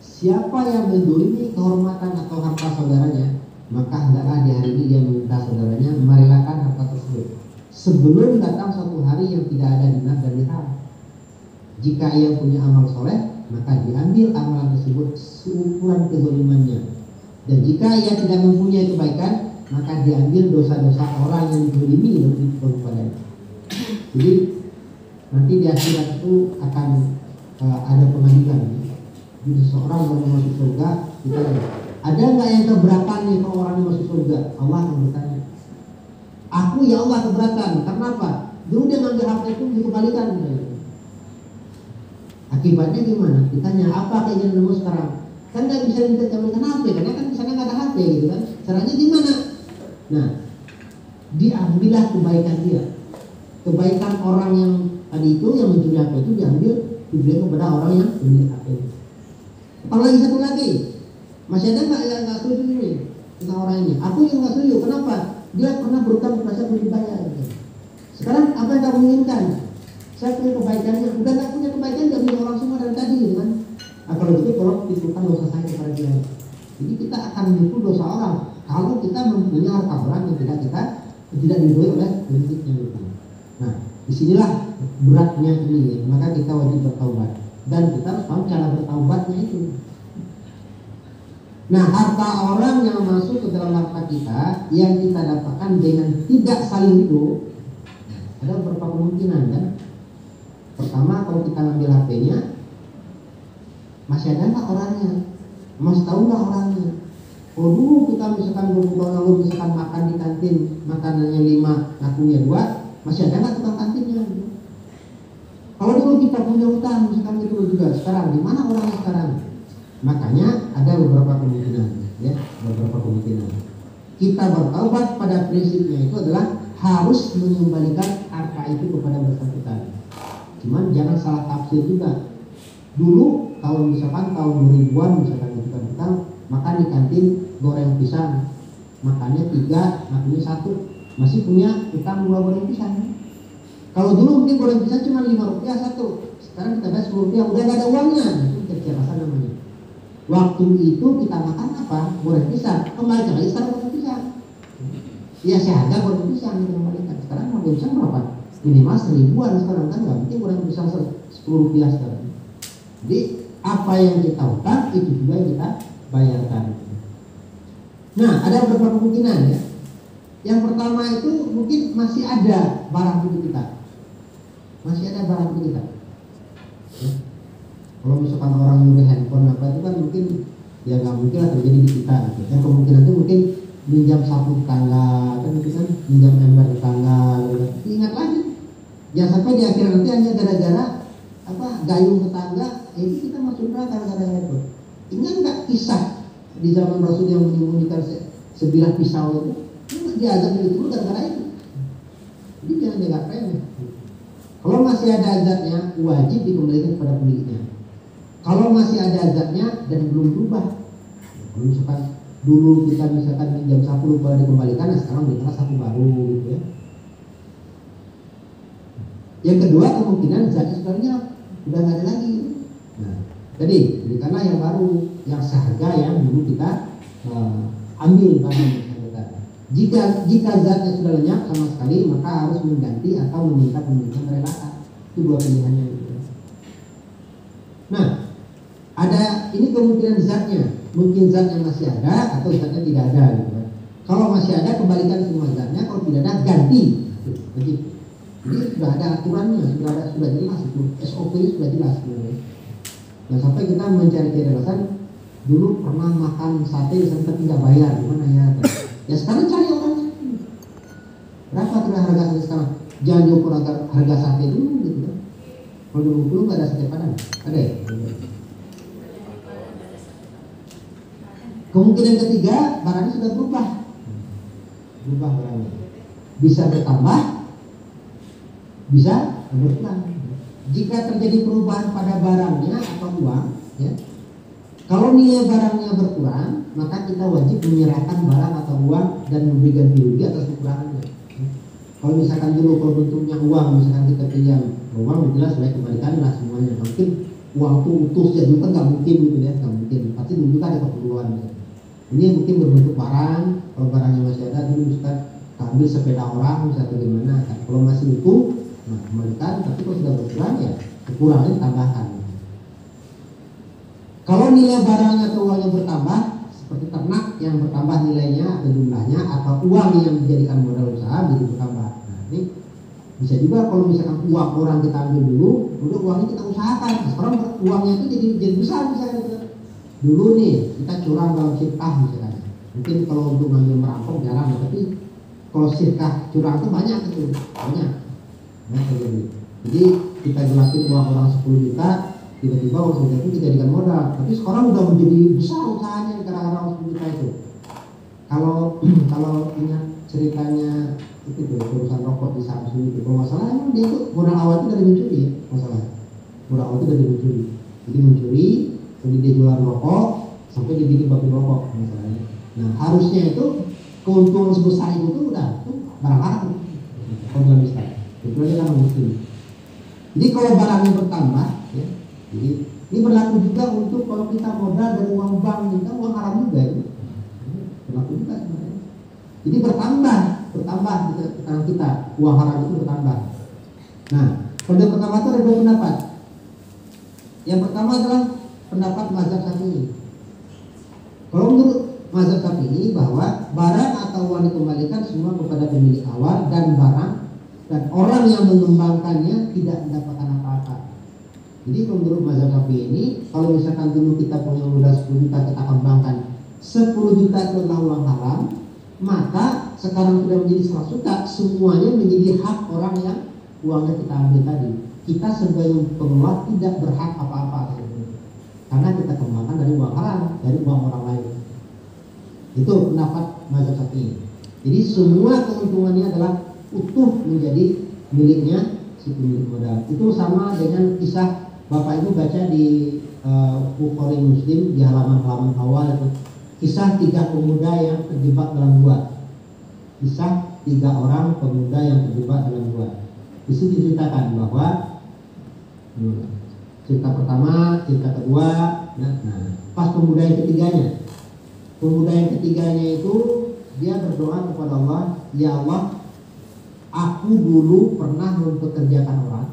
[SPEAKER 3] siapa yang mendolimi kehormatan atau harta saudaranya, maka hendaklah di hari ini dia meminta saudaranya merelakan harta tersebut sebelum datang suatu hari yang tidak ada dinar dan dirham. Jika ia punya amal soleh, maka diambil amalan tersebut seukuran kezalimannya. Dan jika ia tidak mempunyai kebaikan, maka diambil dosa-dosa orang yang dizalimi kepadanya. Jadi nanti di akhirat itu akan ada pengadilan. Jadi seseorang yang masuk surga, kita ada nggak yang keberatan nih kalau orang yang masuk surga? Allah akan bertanya. Aku ya Allah keberatan. Karena apa? Dulu dia ngambil harta itu dikembalikan. Akibatnya gimana? Ditanya apa keinginanmu sekarang? Kan nggak bisa minta jabatan HP, karena kan di sana nggak ada HP gitu kan. Caranya gimana? Nah, diambillah kebaikan dia. Kebaikan orang yang tadi itu yang mencuri HP itu diambil, diberikan kepada orang yang mencuri HP. Apalagi satu lagi, masih ada nggak yang nggak setuju ini tentang orang ini? Aku yang nggak setuju. Kenapa? Dia pernah berutang kepada saya belum dibayar. Sekarang apa yang kamu inginkan? Saya punya kebaikannya, udah nggak punya kebaikan, dia punya orang semua dari tadi, gitu kan? Nah, kalau gitu kalau titipkan dosa saya kepada dia. Jadi kita akan menipu dosa orang kalau kita mempunyai harta orang yang tidak diridhoi oleh pemiliknya. Gitu. Nah, disinilah beratnya ini, maka kita wajib bertaubat dan kita harus paham cara bertaubatnya itu. Nah, harta orang yang masuk ke dalam harta kita yang kita dapatkan dengan tidak saling itu, ada beberapa kemungkinan kan. Pertama, kalau kita ngambil HP-nya, masih ada nggak orangnya? Masih tahu nggak orangnya? Kalau dulu kita misalkan 20 tahun lalu misalkan makan di kantin, makanannya 5, ngakunya 2, masih ada nggak tukang kantinnya? Kalau dulu kita punya utang, misalkan itu juga, sekarang di mana orangnya sekarang? Makanya ada beberapa kemungkinan, ya, beberapa kemungkinan. Kita bertaubat pada prinsipnya itu adalah harus mengembalikan harta itu kepada bersangkutan. Cuman jangan salah tafsir juga. Dulu tahun 2000-an misalkan kita utang, makan di kantin goreng pisang, makannya 3, makannya 1, masih punya utang 2 goreng pisang. Kalau dulu mungkin goreng pisang cuma 5 rupiah 1, sekarang kita bayar 10 rupiah, udah gak ada uangnya. Itu kecerasan namanya. Waktu itu kita makan apa? Goreng pisang, kembali lagi sekarang goreng pisang. Ya seharga goreng pisang yang kembalikan. Sekarang goreng pisang berapa? Minimal 1000-an sekarang kan, nggak mungkin goreng pisang 10 rupiah sekarang. Jadi apa yang kita utang itu juga yang kita bayarkan. Nah, ada beberapa kemungkinan ya. Yang pertama itu mungkin masih ada barang bukti kita. Masih ada barang bukti kita. Ya. Kalau misalkan orang nyuri handphone apa itu kan mungkin ya nggak mungkin lah terjadi di kita. Gitu. Yang kemungkinan itu mungkin minjam sapu tetangga, kan itu kan minjam ember tetangga. Gitu. Ingat lagi, Ya sampai di akhir nanti hanya gara-gara gayung tetangga, itu kita masuk neraka gara-gara itu. Ingat nggak kisah di zaman Rasul yang menyembunyikan sebilah pisau itu? Itu diazab itu gara-gara itu. Jadi jangan dianggap remeh. Kalau masih ada azabnya, wajib dikembalikan kepada pemiliknya. Kalau masih ada azabnya dan belum berubah, kalau misalkan dulu kita misalkan jam 10 kalau dikembalikan, nah sekarang minta sapu baru gitu ya. Yang kedua, kemungkinan zatnya sebenarnya udah nggak ada lagi. Nah, jadi karena yang baru, yang seharga yang dulu kita ambil barangnya. Jika zatnya sudah lenyap sama sekali, maka harus mengganti atau meminta pemilikan merelakan. Itu dua pilihannya. Nah, ada ini kemungkinan zatnya, mungkin zatnya masih ada atau zatnya tidak ada. Gitu. Kalau masih ada, kembalikan semua zatnya. Kalau tidak ada, ganti. Begitu. Jadi sudah ada aturannya, sudah jelas itu. SOP sudah jelas. Nah, sampai kita mencari kebebasan. Dulu pernah makan sate sampai tidak bayar, gimana ya? Ya sekarang cari orangnya. Berapa tuh harga sate sekarang? Jangan diukur harga sate dulu gitu kan. Kalau dulu nggak ada sate padang, ada ya? Kemungkinan ketiga, barangnya sudah berubah barangnya. Bisa bertambah, bisa berkurang. Jika terjadi perubahan pada barangnya atau uang, ya. Kalau nilai barangnya berkurang, maka kita wajib menyerahkan barang atau uang dan memberi ganti rugi atas kekurangannya. Kalau misalkan dulu kalau bentuknya uang, misalkan kita pinjam uang, jelas saya kembalikan lah semuanya. Mungkin uang itu utuh jadi kan nggak mungkin gitu ya, nggak mungkin. Pasti dulu kan ada keperluan. Ya. Ini mungkin berbentuk barang, kalau barangnya masih ada, dulu misalkan ambil sepeda orang, misalnya bagaimana. Kalau masih utuh, nah kembalikan. Tapi kalau sudah berkurang ya kekurangannya ditambahkan. Kalau nilai barangnya atau uangnya bertambah, seperti ternak yang bertambah nilainya atau jumlahnya, atau uang yang dijadikan modal usaha jadi bertambah. Nah ini bisa juga kalau misalkan uang orang kita ambil dulu, udah uangnya kita usahakan. Sekarang uangnya itu jadi besar misalkan. Dulu nih kita curang dalam sirkah misalkan. Mungkin kalau untuk ngambil merampok jarang, tapi kalau sirkah curang itu banyak itu, banyak. Nah jadi kita gelapin uang orang 10 juta. Tiba-tiba uang itu dijadikan modal, tapi sekarang udah menjadi besar usahanya gara-gara uang 10 juta itu. Kalau ingat ceritanya itu tuh urusan rokok di Samsung itu, kalau masalah emang dia tuh modal awal itu dari mencuri ya, masalah modal awal itu dari mencuri. Jadi mencuri, kemudian dia jualan rokok sampai dia bikin pabrik rokok masalahnya. Nah harusnya itu keuntungan sebesar itu tuh udah tuh barang haram kalau dalam Islam. Itu aja kan mencuri. Jadi kalau barangnya bertambah, ya. Jadi ini berlaku juga untuk kalau kita modal dari uang bank, kita uang haram juga itu. Berlaku juga sebenarnya. Jadi bertambah di tangan kita, uang haram itu bertambah. Nah, pada pertama itu ada dua pendapat. Yang pertama adalah pendapat mazhab Syafi'i. Kalau menurut mazhab Syafi'i bahwa barang atau uang dikembalikan semua kepada pemilik awal dan barang dan orang yang mengembangkannya tidak mendapatkan apa-apa. Jadi kalau menurut mazhab Syafi'i ini, kalau misalkan dulu kita punya modal 10 juta kita kembangkan 10 juta itu adalah uang haram, maka sekarang sudah menjadi 100 juta, semuanya menjadi hak orang yang uangnya kita ambil tadi. Kita sebagai pengelola tidak berhak apa-apa karena kita kembangkan dari uang haram, dari uang orang lain. Itu pendapat mazhab Syafi'i. Jadi semua keuntungannya adalah utuh menjadi miliknya si pemilik modal. Itu sama dengan kisah Bapak Ibu baca di Bukhari Muslim di halaman-halaman awal itu, kisah 3 pemuda yang terjebak dalam gua. Kisah 3 orang pemuda yang terjebak dalam gua. Di situ diceritakan bahwa cerita pertama, cerita kedua, nah pas pemuda yang ketiganya. Pemuda yang ketiganya itu dia berdoa kepada Allah, ya Allah, aku dulu pernah mempekerjakan orang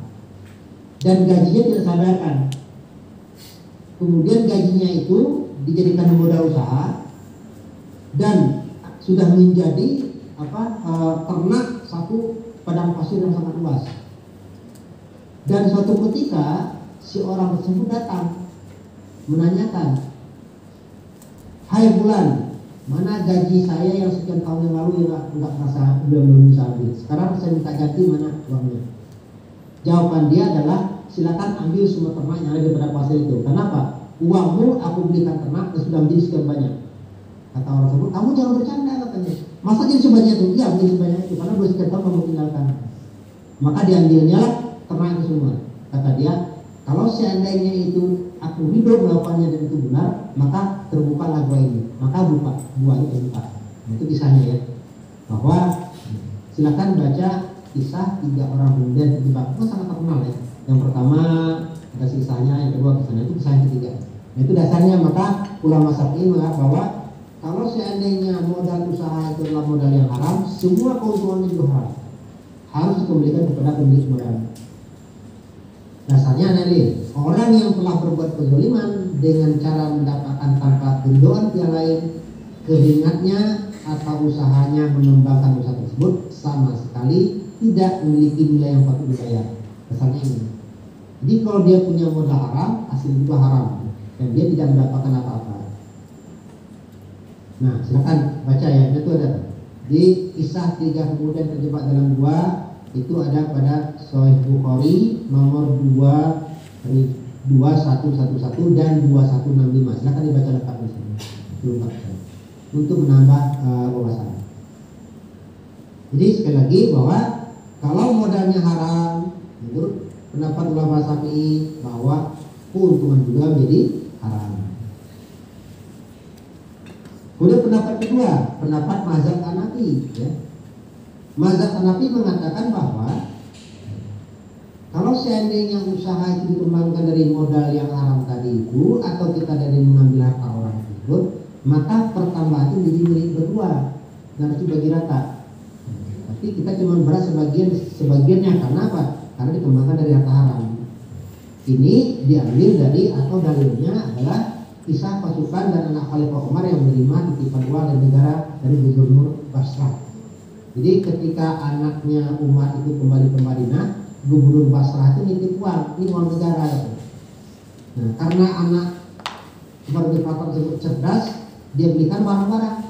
[SPEAKER 3] dan gajinya tidak sadarkan. Kemudian gajinya itu dijadikan modal usaha dan sudah menjadi ternak satu padang pasir yang sangat luas. Dan suatu ketika si orang tersebut datang menanyakan, hai bulan, mana gaji saya yang sekian tahun yang lalu yang nggak merasa belum bisa habis. Sekarang saya minta ganti, mana uangnya? Jawaban dia adalah silakan ambil semua ternak yang ada di pada pasir itu. Kenapa? Uangmu aku belikan ternak dan sudah menjadi sekian banyak. Kata orang tersebut, kamu jangan bercanda katanya. Masa jadi sebanyak itu? Iya, menjadi sebanyak itu karena belum sekian tahun kamu tinggalkan. Maka diambilnya ternak itu semua. Kata dia, kalau seandainya itu aku hidup melakukannya dan itu benar, maka terbukalah gua ini. Maka buah itu terbuka. Nah, itu kisahnya ya. Bahwa silakan baca kisah 3 orang pemuda yang terjebak. Itu sangat terkenal ya. Yang pertama ada kisahnya, yang kedua kisahnya, itu kisah yang ketiga. Nah, itu dasarnya. Maka ulama Syafi'i mengatakan bahwa kalau seandainya modal usaha itu adalah modal yang haram, semua keuntungannya juga haram, harus dikembalikan kepada pemilik modal. Dasarnya nanti orang yang telah berbuat kezaliman dengan cara mendapatkan tanpa keridhaan pihak lain, keringatnya atau usahanya mengembangkan usaha tersebut sama sekali tidak memiliki nilai yang patut dibayar. Dasarnya ini. Jadi kalau dia punya modal haram, hasil juga haram dan dia tidak mendapatkan apa-apa. Nah, silakan baca ya. Itu ada di kisah 3 pemuda yang terjebak dalam gua, itu ada pada Sahih Bukhari nomor 2111 dan 2165. Silakan dibaca lengkap di sini. Untuk menambah wawasan. Jadi sekali lagi bahwa kalau modalnya haram, menurut pendapat ulama Syafi'i bahwa keuntungan juga menjadi haram. Kemudian pendapat kedua, pendapat mazhab Hanafi ya. Mazhab Hanafi mengatakan bahwa kalau seandainya usaha itu dikembangkan dari modal yang haram tadi itu, atau kita dari mengambil harta orang tersebut, maka pertambahan itu menjadi milik berdua dan harus dibagi rata. Tapi kita cuma beras sebagiannya karena apa? Karena dikembangkan dari harta haram. Ini diambil dari atau dalilnya adalah kisah pasukan dan anak Khalifah Umar yang menerima titipan uang dari negara dari Gubernur Basrah. Jadi ketika anaknya Umar itu kembali ke Madinah, Gubernur Basrah itu nitip uang, ini uang negara itu. Nah, karena anak Umar bin Khattab tersebut cerdas, dia belikan barang-barang.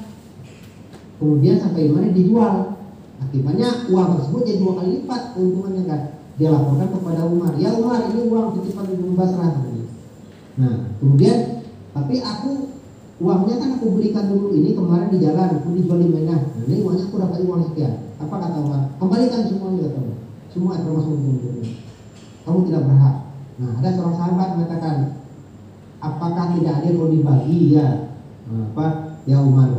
[SPEAKER 3] Kemudian sampai mana dijual. Akibatnya uang tersebut jadi 2 kali lipat keuntungannya kan. Dia laporkan kepada Umar, ya Umar, ini uang titipan Gubernur Basrah. Nah, kemudian tapi aku uangnya kan aku belikan dulu ini kemarin di jalan, aku dijual di Medan. Nah, ini uangnya aku dapat uang sekian. Apa kata Umar? Kembalikan semuanya kata Umar. Semua termasuk untung. Kamu tidak berhak. Nah, ada seorang sahabat mengatakan, apakah tidak adil kalau dibagi ya? Ya Umar.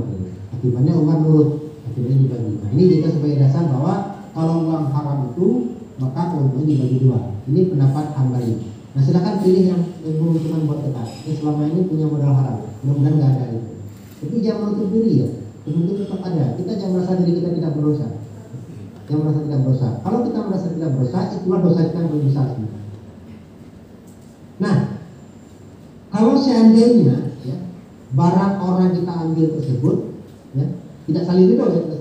[SPEAKER 3] Akibatnya Umar nurut. Akibatnya dibagi. Nah, ini juga sebagai dasar bahwa kalau uang haram itu maka keuntungan dibagi 2. Ini pendapat Hambali. Nah, silakan pilih yang menguntungkan buat kita. Yang selama ini punya modal haram, mudah-mudahan nggak ada itu. Tapi jangan menutup diri ya, kemudian tetap ada. Kita jangan merasa diri kita tidak berdosa. Yang merasa tidak berdosa. Kalau kita merasa tidak berdosa, itulah dosa kita yang paling besar. Nah, kalau seandainya ya, barang orang kita ambil tersebut, ya, tidak saling ridho ya, tidak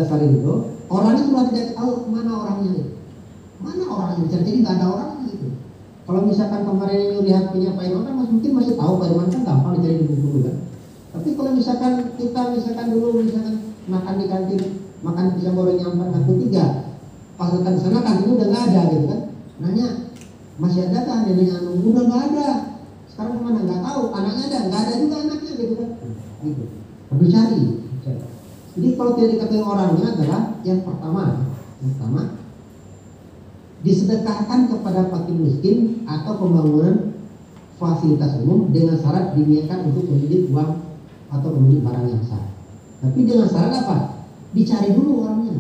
[SPEAKER 3] saling ridho. Orangnya sudah tidak tahu mana orangnya itu. Mana orangnya bisa jadi nggak ada orangnya itu. Kalau misalkan kemarin yang lihat punya Pak Irwan kan mungkin masih tahu Pak Irwan kan gampang dicari di buku kan. Tapi kalau misalkan kita dulu makan di kantin, makan pisang goreng yang 4 pas datang ke sana kantin udah nggak ada gitu kan. Nanya masih ada kan nenek anu udah nggak ada. Sekarang kemana nggak tahu. Anaknya ada nggak ada juga anaknya gitu kan. Gitu. Perlu cari. Jadi kalau tidak dikatakan orangnya adalah yang pertama disedekahkan kepada fakir miskin atau pembangunan fasilitas umum dengan syarat diniatkan untuk pemilik uang atau pemilik barang yang sah. Tapi dengan syarat apa? Dicari dulu orangnya.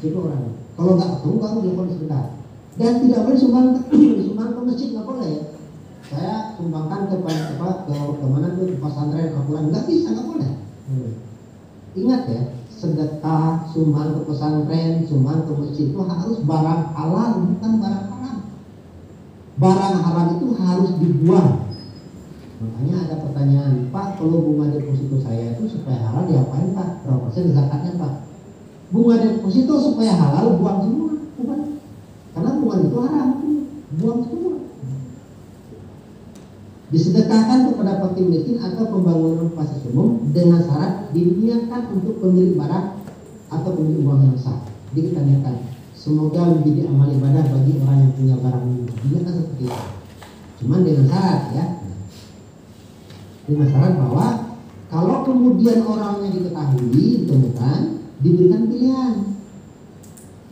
[SPEAKER 3] Coba orangnya. Kalau nggak ketemu baru dilakukan sedekah. Dan tidak boleh sumbang ke masjid, nggak boleh ya. Saya sumbangkan ke mana tuh pesantren Al-Quran, nggak bisa, nggak boleh. Ingat ya, sedekah, sumbang ke pesantren, sumbang ke masjid itu harus barang halal, bukan barang haram. Barang haram itu harus dibuang. Makanya ada pertanyaan, Pak, kalau bunga deposito saya itu supaya halal diapain Pak? Berapa persen zakatnya Pak? Bunga deposito supaya halal buang semua, bukan? Karena bunga itu haram, buang semua. Disedekahkan kepada fakir miskin atau pembangunan fasilitas umum dengan syarat diniatkan untuk pemilik barang atau pemilik uang yang sah. Jadi kita niatkan semoga menjadi amal ibadah bagi orang yang punya barang ini kan seperti itu. Cuman dengan syarat ya, dengan syarat bahwa kalau kemudian orangnya diketahui, ditemukan, diberikan pilihan.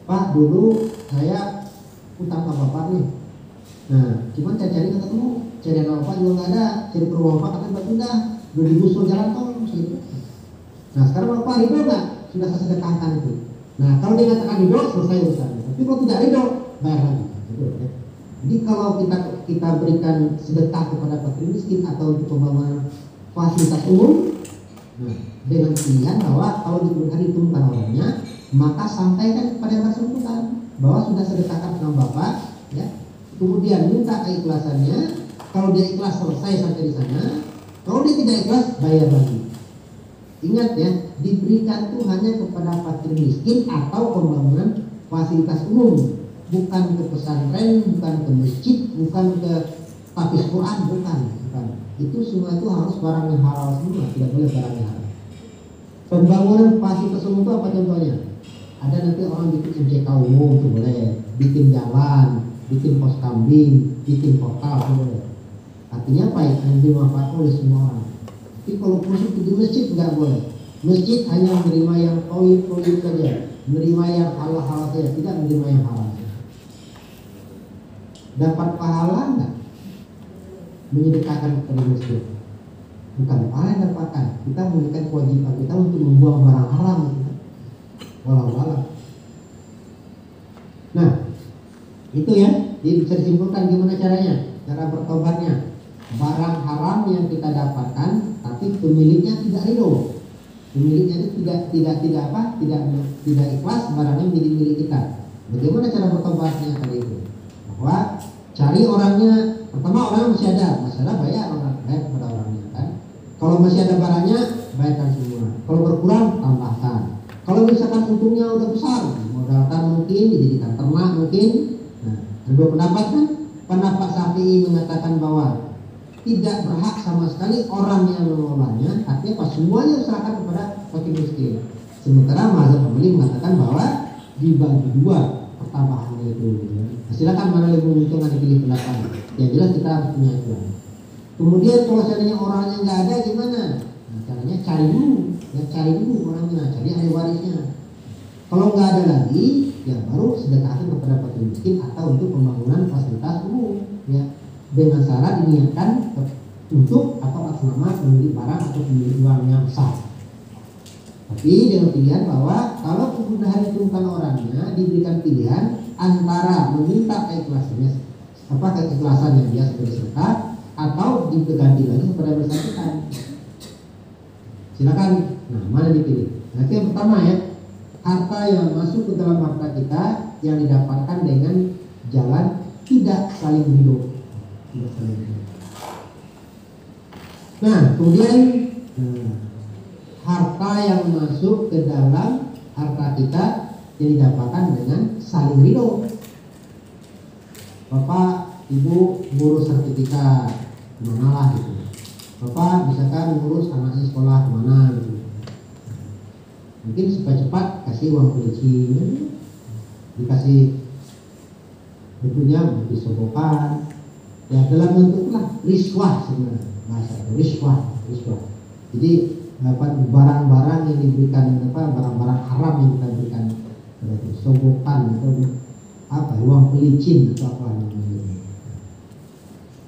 [SPEAKER 3] Pak, dulu saya utang ke bapak nih. Nah, cuman saya cari nggak ketemu, cari anak bapak juga nggak ada, cari ke rumah bapak katanya bapak udah digusur jalan tol, gitu. Nah, sekarang bapak ridho nggak? Sudah saya sedekahkan itu. Nah, kalau dia katakan ridho, selesai urusannya. Tapi kalau tidak ridho, bayar lagi. Gitu, ya. Jadi kalau kita berikan sedekah kepada fakir miskin atau untuk pembangunan fasilitas umum, nah, dengan pilihan bahwa kalau ditemukan orangnya, maka sampaikan kepada yang bersangkutan bahwa sudah sedekahkan sama bapak, ya. Kemudian minta keikhlasannya. Kalau dia ikhlas selesai sampai di sana. Kalau dia tidak ikhlas, bayar lagi. Ingat ya, diberikan itu hanya kepada fakir miskin atau pembangunan fasilitas umum, bukan ke pesantren, bukan ke masjid, bukan ke tahfiz Quran, bukan. Itu semua itu harus barang yang halal semua, tidak boleh barang yang haram. Pembangunan fasilitas umum itu apa contohnya? Ada nanti orang bikin MCK umum itu boleh, bikin jalan, bikin pos kambing, bikin portal itu boleh. Artinya apa ya? Yang dimanfaatkan oleh semua orang. Tapi kalau khusus di masjid nggak boleh. Masjid hanya menerima yang toib saja, menerima yang halal saja, tidak menerima yang haram. Dapat pahala nggak menyedekahkan kepada masjid? Bukan pahala yang dapatkan. Kita memberikan kewajiban kita untuk membuang barang haram. Walau. Nah, itu ya. Jadi bisa disimpulkan gimana caranya? Cara bertobatnya. Barang haram yang kita dapatkan, tapi pemiliknya tidak ridho. Pemiliknya itu tidak ikhlas, barangnya menjadi milik kita. Bagaimana cara bertobatnya tadi itu? Bahwa cari orangnya, pertama orangnya masih ada bayar kepada orangnya kan. Kalau masih ada barangnya, bayarkan semua. Kalau berkurang, tambahkan. Kalau misalkan untungnya udah besar, modalkan mungkin, dijadikan ternak mungkin. Nah, ada dua pendapat kan? Pendapat Syafi'i mengatakan bahwa tidak berhak sama sekali orang yang mengelolanya, artinya semuanya diserahkan kepada fakir miskin. Sementara mazhab Hambali mengatakan bahwa dibagi dua pertambahannya itu. Silakan mana lebih menguntungkan dipilih pendapat. Yang jelas kita harus punya aturan. Kemudian kalau seandainya orangnya nggak ada gimana? Nah, caranya cari dulu orangnya, cari ahli warisnya. Kalau nggak ada lagi, ya baru sedekahkan kepada fakir miskin atau untuk pembangunan fasilitas umum, ya. Dengan syarat diniatkan untuk atau atas nama pemilik barang atau pemilik uang yang sah. Tapi dengan pilihan bahwa kalau sudah ditentukan orangnya, diberikan pilihan antara meminta keikhlasan yang dia sudah serta atau diganti lagi kepada bersangkutan. Silakan. Nah, mana dipilih? Nanti yang pertama ya, harta yang masuk ke dalam harta kita yang didapatkan dengan jalan tidak saling ridho. Nah, kemudian harta yang masuk ke dalam harta kita yang didapatkan dengan saling ridho. Bapak, ibu ngurus sertifikat kemana lah gitu. Bapak misalkan ngurus anaknya sekolah kemana gitu. Mungkin supaya cepat kasih uang polisi, dikasih tentunya disogokan. Ya dalam bentuklah riswah sebenarnya bahasa riswah. Jadi barang-barang yang diberikan barang-barang haram yang kita berikan sogokan atau uang pelicin atau apa namanya.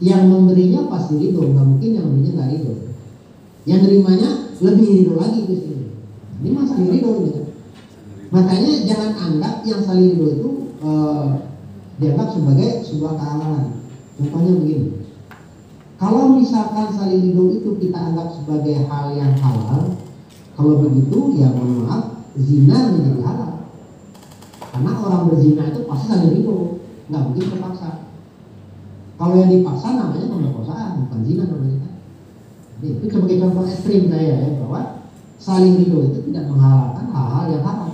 [SPEAKER 3] Yang memberinya pasti ridho, nggak mungkin yang memberinya nggak ridho. Yang nerimanya lebih ridho lagi di sini. Ini mah saling ridho gitu. Makanya jangan anggap yang saling ridho itu dianggap sebagai sebuah kehalalan. Contohnya begini, kalau misalkan saling ridho itu kita anggap sebagai hal yang halal, kalau begitu ya mohon maaf, zina menjadi halal. Karena orang berzina itu pasti saling ridho, nggak mungkin terpaksa. Kalau yang dipaksa namanya pemerkosaan, bukan zina namanya. Jadi itu sebagai contoh ekstrim saya ya, bahwa saling ridho itu tidak menghalalkan hal-hal yang haram.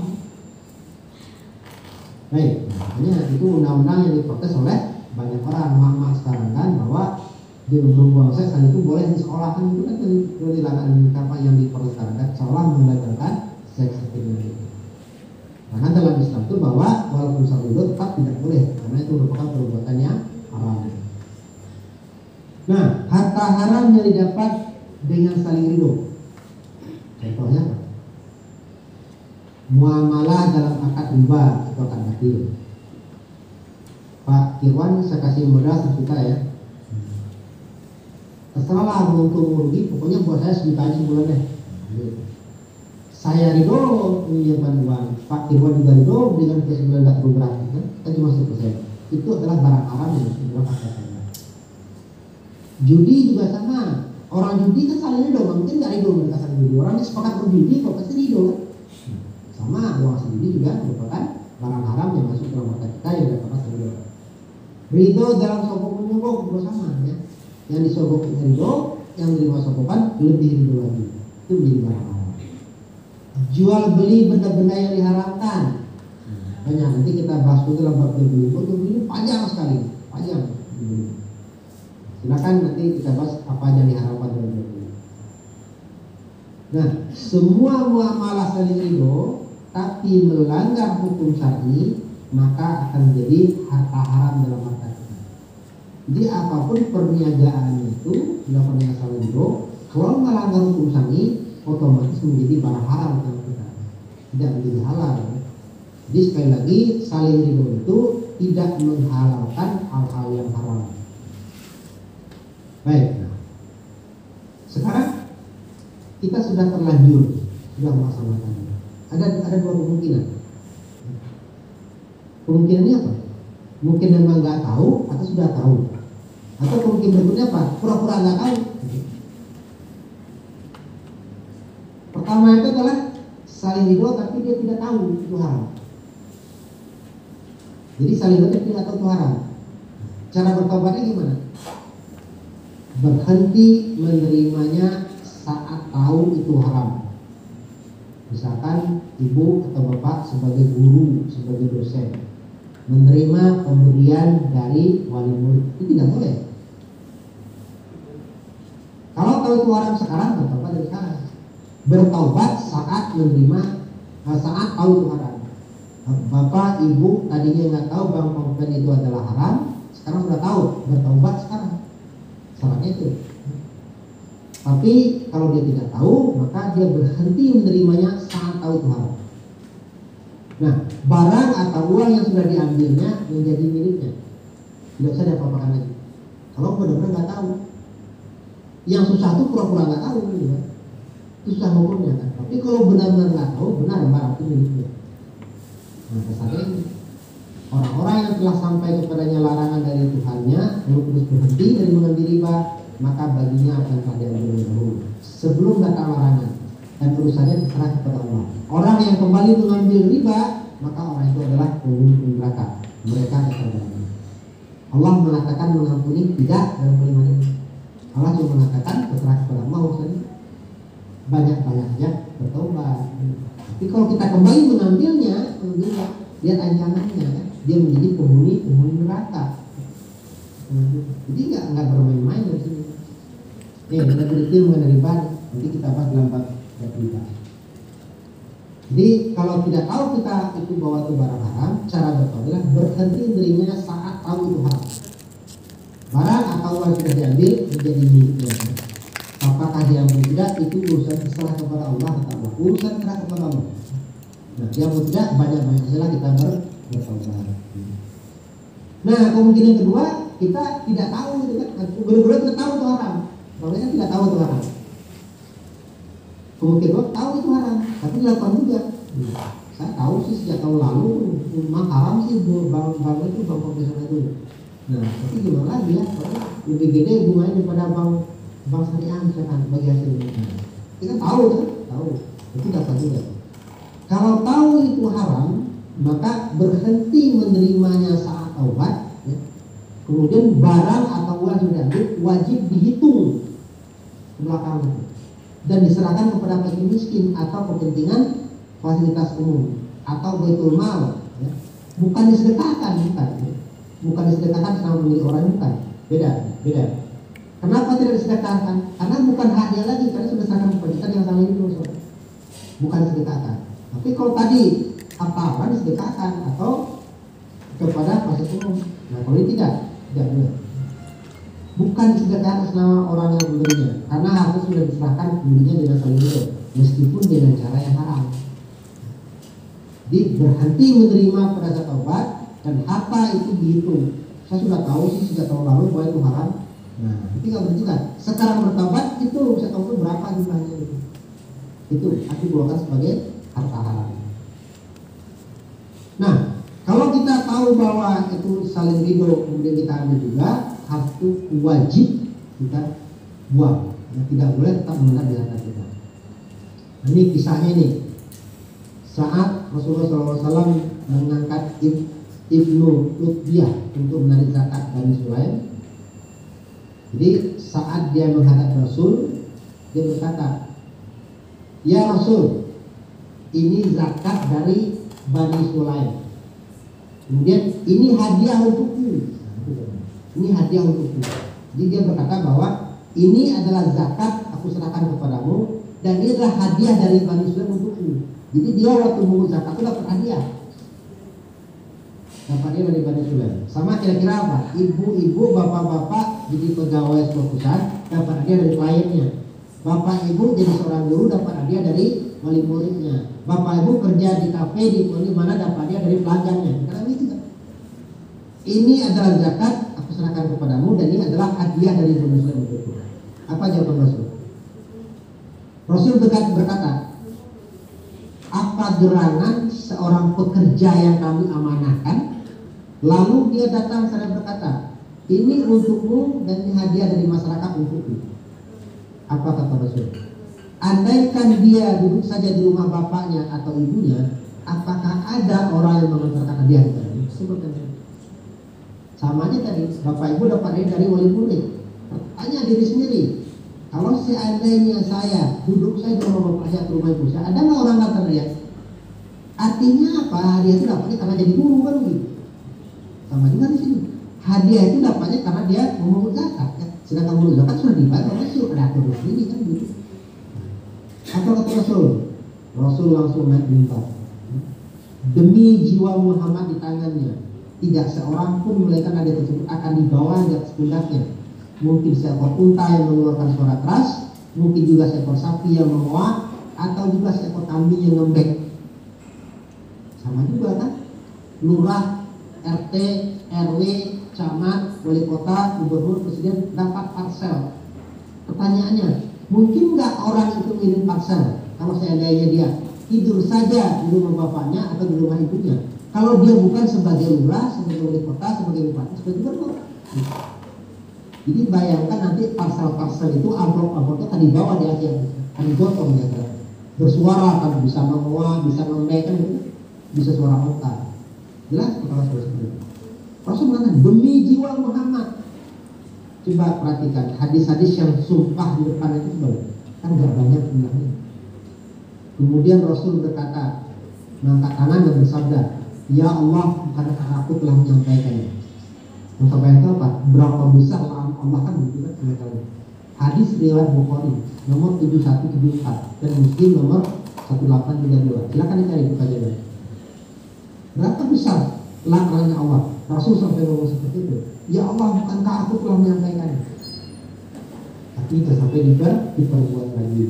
[SPEAKER 3] Baik, makanya itu undang-undang yang diprotes oleh banyak orang mama sekarang kan, bahwa di membuang seks itu boleh di sekolah kan, itu kan dilarang apa yang diperlukan kan, seolah menggagalkan seks itu. Karena dalam Islam itu bahwa walaupun saling ridho tetap tidak boleh karena itu merupakan perbuatan yang haram. Nah, harta haram yang didapat dengan saling ridho. Contohnya apa? Muamalah dalam akad riba atau akad batil. Pak Kirwan, saya kasih modal 1 juta ya. Terserah lah untung rugi, pokoknya buat saya sejuta aja sebulan deh. Saya ridho meminjamkan uang, Pak Kirwan juga ridho dengan kesebulan tidak perlu berarti kan cuma 1%. Itu adalah barang haram yang sudah pakai saya. Judi juga sama. Orang judi kan saling ridho, mungkin nggak ridho mereka saling judi. Orang yang sepakat berjudi kok pasti ridho kan. Sama uang judi juga merupakan barang haram yang masuk dalam harta kita yang dapat ridho. Ridho dalam sogok menyogok juga sama ya. Yang disogok ridho, yang menerima sogokan lebih ridho lagi. Itu menjadi barang haram. Jual beli benda-benda yang diharamkan. Banyak nanti kita bahas itu dalam bab jual beli panjang sekali, panjang. Silakan nanti kita bahas apa yang diharamkan dalam jual beli. Nah, semua muamalah saling ridho tapi melanggar hukum syar'i maka akan menjadi harta haram dalam harta kita. Jadi apapun perniagaan itu dilakukan dengan saling ridho, kalau melanggar hukum syar'i otomatis menjadi barang haram dalam kita, tidak menjadi halal. Jadi sekali lagi saling ridho itu tidak menghalalkan hal-hal yang haram. Baik, nah, sekarang kita sudah terlanjur sudah melaksanakannya. Ada 2 kemungkinan. Kemungkinannya apa? Mungkin memang nggak tahu atau sudah tahu. Atau kemungkinan berikutnya apa? Pura-pura nggak tahu. Pertama itu adalah saling ridho tapi dia tidak tahu itu haram. Jadi saling ridho tidak tahu itu haram. Cara bertobatnya gimana? Berhenti menerimanya saat tahu itu haram. Misalkan ibu atau bapak sebagai guru, sebagai dosen menerima pemberian dari wali murid, itu tidak boleh. Kalau tahu itu haram sekarang, bertobat dari sekarang. Bertaubat saat menerima, saat tahu itu haram. Bapak, ibu tadinya nggak tahu bahwa pemberian itu adalah haram, sekarang sudah tahu, bertaubat sekarang. Syaratnya itu. Tapi kalau dia tidak tahu, maka dia berhenti menerimanya saat tahu itu haram. Nah, barang atau uang yang sudah diambilnya menjadi miliknya, tidak usah diapa-apakan lagi. Kalau benar-benar nggak tahu, yang susah itu pura-pura nggak tahu, gitu kan? Itu susah hukumnya kan. Tapi kalau benar-benar nggak tahu, benar barang itu miliknya. Nah, kesannya ini orang-orang yang telah sampai kepadanya larangan dari Tuhannya, lalu terus berhenti dari mengambil riba, maka baginya akan ada yang dahulu sebelum datang larangan dan urusannya terserah kepada Allah. Orang yang kembali mengambil riba, maka orang itu adalah penghuni neraka. Mereka akan Allah mengatakan mengampuni tidak dalam kalimat ini. Allah cuma mengatakan terserah kepada Allah urusannya. Banyak-banyaknya bertobat. Tapi kalau kita kembali mengambilnya, lihat ancamannya, kan? Dia menjadi penghuni neraka. Jadi nggak bermain-main dari sini. Kita berhenti mengenai riba, nanti kita bahas dalam bab riba. Jadi kalau tidak tahu kita itu bahwa itu barang haram, cara bertobat adalah berhenti menerimanya saat tahu itu haram. Barang atau uang sudah diambil menjadi miliknya. Apakah diambil tidak itu urusan terserah kepada Allah atau Allah. Urusan terserah kepada Allah. Nah, diambil tidak banyak-banyak saja kita bertobat. Nah, kemungkinan kedua kita tidak tahu gitu kan, benar-benar tidak tahu itu haram. Kalau kan tidak tahu itu haram. Kemungkinan kedua tahu itu haram, tapi dilakukan juga. Saya tahu sih sejak tahun lalu memang haram sih bank itu bank konvensional itu. Nah, tapi gimana lagi ya? Lebih gede bunganya daripada bank syariah misalkan bagi hasilnya. Kita tahu kan? Tahu, itu dapat juga. Kalau tahu itu haram, maka berhenti menerimanya saat taubat. Ya. Kemudian barang atau uang yang diambil wajib dihitung ke belakang itu dan diserahkan kepada fakir miskin atau kepentingan fasilitas umum atau baitul mal. Ya. Bukan disedekahkan, bukan. Bukan disedekahkan sama milik orang, bukan. Beda. Kenapa tidak disedekahkan? Karena bukan hak dia lagi, karena sudah diserahkan kepada kita yang sama itu. Bukan disedekahkan. Tapi kalau tadi harta orang disedekahkan atau kepada fasilitas umum. Nah kalau ini tidak boleh. Bukan disedekahkan atas nama orang yang memberinya, karena harta sudah diserahkan pembelinya dengan saling hidup, meskipun dengan cara yang haram. Jadi berhenti menerima pada saat taubat dan harta itu dihitung. Saya sudah tahu sih sejak tahun lalu bahwa itu haram. Nah, itu nggak berjalan. Sekarang bertobat itu saya tahu itu berapa jumlahnya itu. Itu akan dikeluarkan sebagai harta haram. Nah, kalau kita tahu bahwa itu saling ridho kemudian kita ambil juga, harta itu wajib kita buang. Nah, tidak boleh tetap mengendap di harta kita. Nah, ini kisahnya nih. Saat Rasulullah SAW mengangkat Ibnu Lutbiyah untuk menarik zakat Bani Sulaim. Jadi saat dia menghadap Rasul, dia berkata, "Ya Rasul, ini zakat dari Bani Sulaim. Kemudian ini hadiah untukku." Ini hadiah untukku. Jadi dia berkata bahwa ini adalah zakat aku serahkan kepadamu dan ini adalah hadiah dari Bani Sulaim untukku. Jadi dia waktu mengumpul zakat itu dapat hadiah. Dapat hadiah dari Bani Sulaim. Sama kira-kira apa? Ibu-ibu, bapak-bapak jadi pegawai sebuah perusahaan dapat hadiah dari kliennya. Bapak ibu jadi seorang guru dapat hadiah dari wali muridnya. Bapak ibu kerja di kafe di mana dapat hadiah dari pelanggannya. Karena itu kan. Ini adalah zakat aku serahkan kepadamu dan ini adalah hadiah dari Bani Sulaim untukku. Apa jawaban Rasul? Rasul berkata, apa gerangan seorang pekerja yang kami amanahkan? Lalu dia datang seraya berkata, ini untukmu dan ini hadiah dari masyarakat untukku. Apa kata Rasul? Andaikan dia duduk saja di rumah bapaknya atau ibunya, apakah ada orang yang mengantarkan hadiah kepadanya? Sebutkan. Sama aja tadi, bapak ibu dapat hadiah dari wali murid. Tanya diri sendiri. Kalau seandainya saya duduk saya di rumah bapak saya atau rumah ibu saya, ada nggak orang datang dia? Artinya apa? Hadiah itu dapatnya karena jadi guru kan gitu. Sama juga di sini. Hadiah itu dapatnya karena dia memungut zakat. Kan? Sedangkan memungut zakat sudah dibayar, Rasul ada aturan sendiri kan gitu. Apa kata Rasul? Rasul langsung naik mimbar. Demi jiwa Muhammad di tangannya, tidak seorang pun melainkan hadiah tersebut akan dibawa di atas pundaknya. Mungkin seekor unta yang mengeluarkan suara keras, mungkin juga seekor sapi yang mengoak, atau juga seekor kambing yang ngembek. Sama juga kan? Lurah, RT, RW, camat, wali kota, gubernur, presiden dapat parsel. Pertanyaannya, mungkin nggak orang itu milik parsel? Kalau seandainya dia tidur saja di rumah bapaknya atau di rumah ibunya. Kalau dia bukan sebagai lurah, sebagai wali kota, sebagai bupati, sebagai gubernur. Jadi bayangkan nanti parsel-parsel itu amplop-amplop itu akan dibawa di Aceh, akan digotong ya kan. Bersuara kan bisa mengoak, bisa ngembek kan gitu. Bisa suara onta. Jelas kepala suara seperti itu. Rasul mengatakan demi jiwa Muhammad. Coba perhatikan hadis-hadis yang sumpah di depan itu sebenarnya kan gak banyak jumlahnya. Kemudian Rasul berkata, mengangkat tangan dan bersabda, "Ya Allah, bukankah aku telah menyampaikannya?" Menyampaikan apa? Berapa besar Allah kan begitu kan kalian. Hadis riwayat Bukhari nomor 7174 dan Muslim nomor 1832. Silakan dicari buka aja. Berapa besar laknanya Allah? Rasul sampai ngomong seperti itu. Ya Allah, bukankah aku telah menyampaikannya? Tapi itu sampai diperbuat lagi.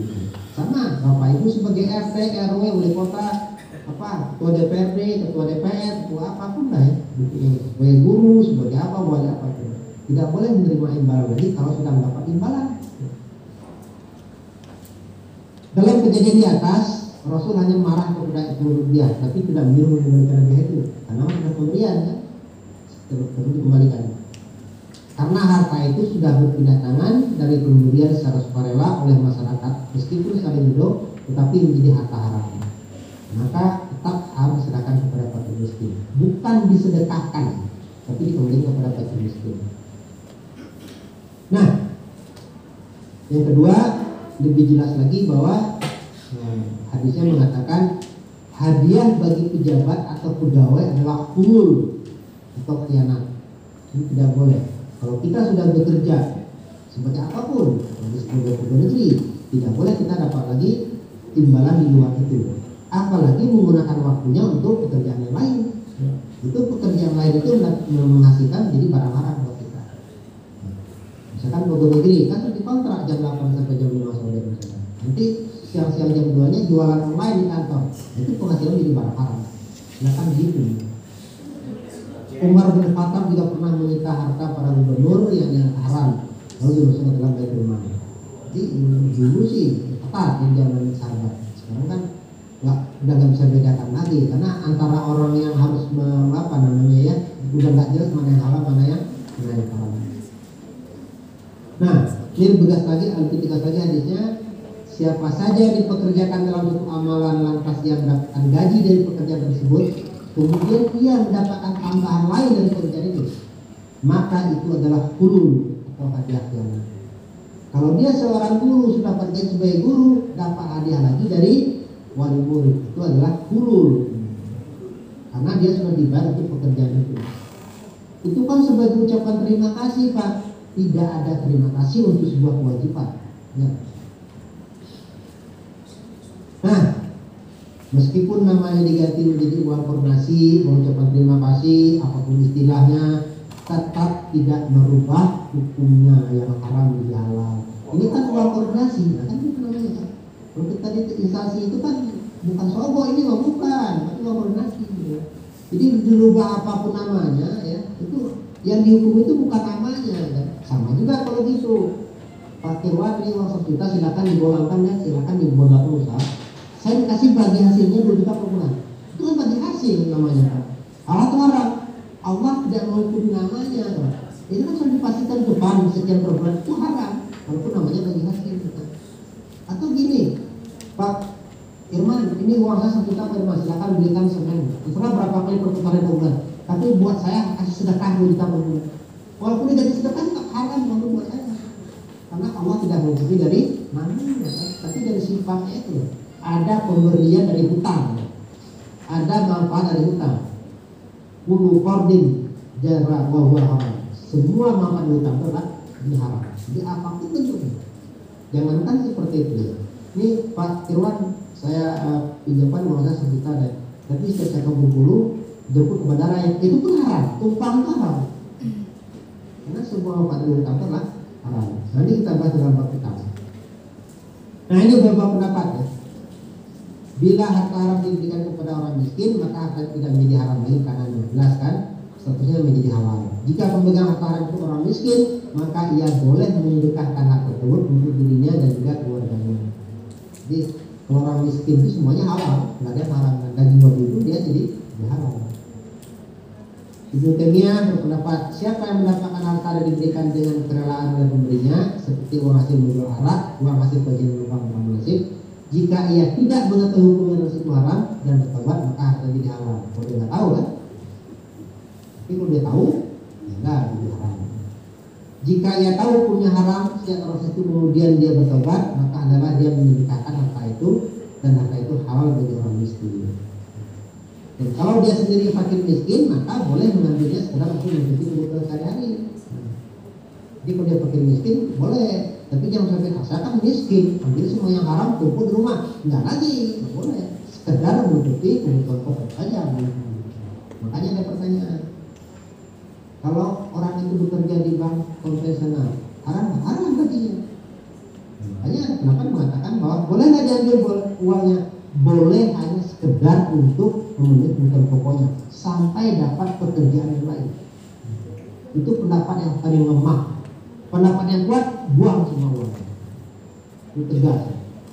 [SPEAKER 3] Sama Bapak Ibu sebagai RT, RW, wali kota, ketua DPRD, ketua DPR, ketua apapun lah ya, sebagai guru, sebagai apa, boleh apa itu. Tidak boleh menerima imbalan lagi kalau sudah mendapat imbalan. Dalam kejadian di atas, Rasul hanya marah kepada Ibnu Lutbiyah, tapi tidak menyuruh memberikan hadiah itu, karena sudah pemberian kan, terus dikembalikan. Karena harta itu sudah berpindah tangan dari pemberian secara sukarela oleh masyarakat, meskipun saling hidup, tetapi menjadi harta haram. Maka tetap harus diserahkan kepada fakir miskin, bukan disedekahkan, tapi dikembalikan kepada fakir miskin. Nah, yang kedua lebih jelas lagi bahwa hadisnya mengatakan hadiah bagi pejabat atau pegawai adalah khul atau khianat. Ini tidak boleh. Kalau kita sudah bekerja sebagai apapun, sebagai pegawai negeri, tidak boleh kita dapat lagi imbalan di luar itu. apalagi menggunakan waktunya untuk pekerjaan yang lain. Itu pekerjaan lain itu menghasilkan jadi barang haram buat kita. Misalkan pegawai negeri kan dikontrak jam 8 sampai jam 5 sore misalkan. Nanti siang-siang jam 2-nya jualan online di kantor. Itu penghasilan jadi barang haram. Silakan gitu. Umar bin Khattab juga pernah menyita harta para gubernur yang haram, lalu dimasukkan dalam baitul mal. Jadi dulu sih ketat di zaman sahabat. Sekarang kan udah nggak bisa bedakan lagi karena antara orang yang harus udah nggak jelas mana yang halal mana yang haram. Nah, ini tegas lagi, tegas lagi hadisnya. Siapa saja dipekerjakan dalam suatu amalan lantas ia mendapatkan gaji dari pekerjaan tersebut, kemudian ia mendapatkan tambahan lain dari pekerjaan itu, maka itu adalah hulul atau hadiah yang. Kalau dia seorang guru sudah kerja sebagai guru, dapat hadiah lagi dari wali murid, itu adalah hulul, karena dia sudah dibayar untuk pekerjaan itu. Itu kan sebagai ucapan terima kasih, Pak. Tidak ada terima kasih untuk sebuah kewajiban. Ya. Nah, meskipun namanya diganti menjadi uang koordinasi, ucapan terima kasih, apapun istilahnya, tetap tidak merubah hukumnya yang haram menjadi halal. Ini kan uang koordinasi, nah kan itu namanya kan. Kalau kita di instansi itu kan bukan sogo, ini mah bukan, tapi uang koordinasi. Ya. Jadi dirubah apapun namanya, ya itu yang dihukum itu bukan namanya. Ya. Sama juga kalau gitu. Pak Kirwan ini uang 1 juta silakan digolangkan ya, silakan dibolak usaha. Saya dikasih bagi hasilnya 2 juta per bulan. Itu kan bagi hasil namanya Pak. Allah itu haram. Allah tidak menghukumi namanya Pak. Itu kan sudah dipastikan depan sekian per bulan itu haram. Walaupun namanya bagi hasil. Atau gini, Pak Irman, ini uang saya 1 juta per bulan, silakan belikan semen. Terserah berapa kali perputaran per bulan. Tapi buat saya kasih sedekah 2 juta per bulan. Walaupun dia jadi sedekah tetap haram kalau buat saya. Karena Allah tidak menghukumi dari namanya, tapi dari sifatnya itu. Ada pemberian dari hutang, ada manfaat dari hutang. Kullu qardin jarra wa huwa haram. Semua manfaat dari hutang itu adalah haram. Jadi apapun bentuknya. Jangankan seperti itu. Ini Pak Irwan, saya pinjamkan uang saya 1 juta deh. Tapi setiap saya ke Bengkulu jemput ke bandara yang itu pun haram, tumpang haram. Karena semua manfaat dari hutang itu adalah haram. Nanti kita bahas dalam bab hutang. Nah ini beberapa pendapat ya. Bila harta haram diberikan kepada orang miskin, maka harta tidak menjadi haram lagi karena menjelaskan statusnya menjadi halal. Jika pemegang harta haram itu orang miskin, maka ia boleh menyedekahkan harta tersebut untuk dirinya dan juga keluarganya. Jadi kalau orang miskin itu semuanya halal, nggak ada haram. Daging babi itu dia jadi halal. Ibnu Taimiyah berpendapat siapa yang mendapatkan harta dan diberikan dengan kerelaan oleh pemberinya, seperti uang hasil menjual arak, uang hasil bagian menumpang orang nasib. Jika ia tidak mengetahui hukum yang tersebut haram dan bertobat, maka harta jadi halal. Kalau dia nggak tahu kan, tapi kalau dia tahu, ya nggak jadi haram. Jika ia tahu hukumnya haram, sejak proses itu kemudian dia bertobat, maka adalah dia menyedekahkan harta itu dan harta itu halal bagi orang miskin. Dan kalau dia sendiri fakir miskin, maka boleh mengambilnya sekedar untuk menutupi kebutuhan sehari-hari. Jadi kalau dia fakir miskin, boleh. Tapi jangan sampai asalkan miskin, ambil semua yang haram tumpuk di rumah, nggak lagi, nggak boleh. Sekedar menutupi kebutuhan pokok saja. Makanya ada pertanyaan, kalau orang itu bekerja di bank konvensional, haram baginya. Makanya kenapa mengatakan bahwa boleh nggak diambil uangnya? Boleh, hanya sekedar untuk memenuhi kebutuhan pokoknya sampai dapat pekerjaan yang lain. Itu pendapat yang paling lemah. Pendapat yang kuat, buang semua uang. Itu tegas.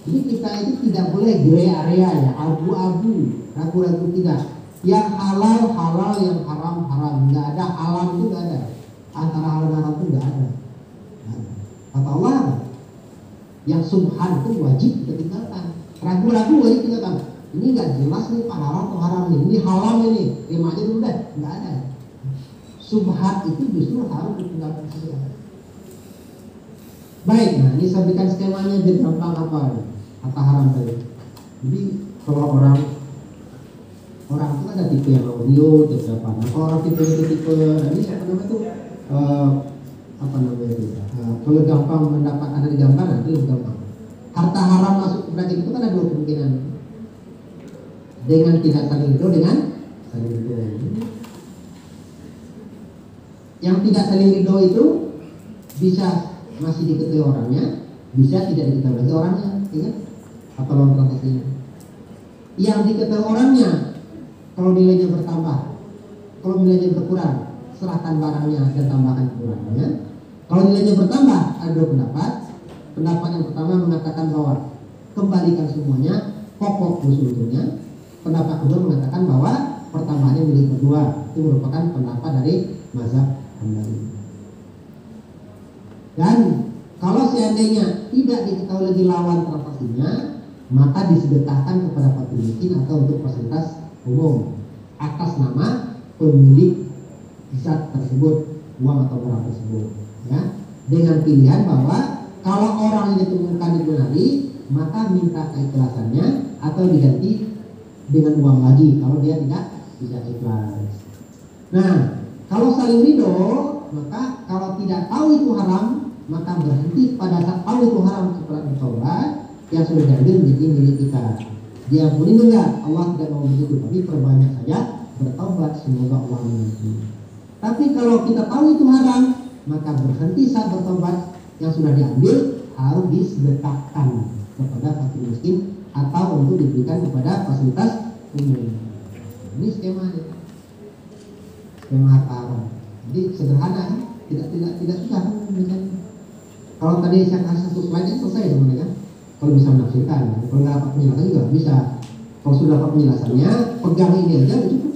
[SPEAKER 3] Jadi kita itu tidak boleh grey area ya, abu-abu, ragu-ragu tidak. Yang halal halal, yang haram haram. Nggak ada alam itu nggak ada. Antara halal dan haram itu nggak ada. Kata Allah, yang subhan itu wajib kita tinggalkan. Ragu-ragu wajib tinggalkan. Ini nggak jelas nih pak halal atau haram nih. Ini haram ini, terima aja dulu deh. Nggak ada. Subhan itu justru harus ditinggalkan saja. Baik, nah ini saya berikan skemanya jadi gampang apa harta haram tadi. Jadi kalau orang itu ada tipe yang audio, tipe apa. Nah kalau orang tipe ini siapa namanya itu apa namanya itu? Kalau gampang mendapatkan dari gambar nanti lebih gampang. Harta haram masuk ke bracket itu kan ada 2 kemungkinan. Dengan tidak saling ridho, dengan saling ridho. Yang tidak saling ridho itu bisa masih diketahui orangnya, bisa tidak diketahui lagi orangnya, ya? Atau lawan transaksinya. Yang diketahui orangnya, kalau nilainya bertambah, kalau nilainya berkurang, serahkan barangnya dan tambahkan kekurangannya. Kalau nilainya bertambah, ada dua pendapat. Pendapat yang pertama mengatakan bahwa kembalikan semuanya, pokok plus untungnya. Pendapat kedua mengatakan bahwa pertambahannya milik kedua. Itu merupakan pendapat dari mazhab Hambali. Dan kalau seandainya tidak diketahui lagi lawan transaksinya, maka disedekahkan kepada fakir miskin atau untuk fasilitas umum atas nama pemilik zat tersebut, uang atau barang tersebut, ya. Dengan pilihan bahwa kalau orang yang ditemukan dikenali, maka minta keikhlasannya atau diganti dengan uang lagi kalau dia tidak ikhlas. Nah, kalau saling ridho, maka kalau tidak tahu itu haram, maka berhenti pada saat tahu itu haram setelah bertobat yang sudah diambil menjadi milik kita. Diampuni enggak? Allah tidak mau begitu, tapi perbanyak saja bertobat, semoga Allah mengampuni. Tapi kalau kita tahu itu haram, maka berhenti saat bertobat yang sudah diambil harus disedekahkan kepada fakir miskin atau untuk diberikan kepada fasilitas umum. Ini skemanya, skema harta haram. Jadi sederhana, tidak susah misalnya. Kalau tadi saya kasih satu slide selesai sebenarnya kan. Kalau bisa menafsirkan, kalau nggak dapat penjelasan juga bisa. Kalau sudah dapat penjelasannya, pegang ini aja udah cukup.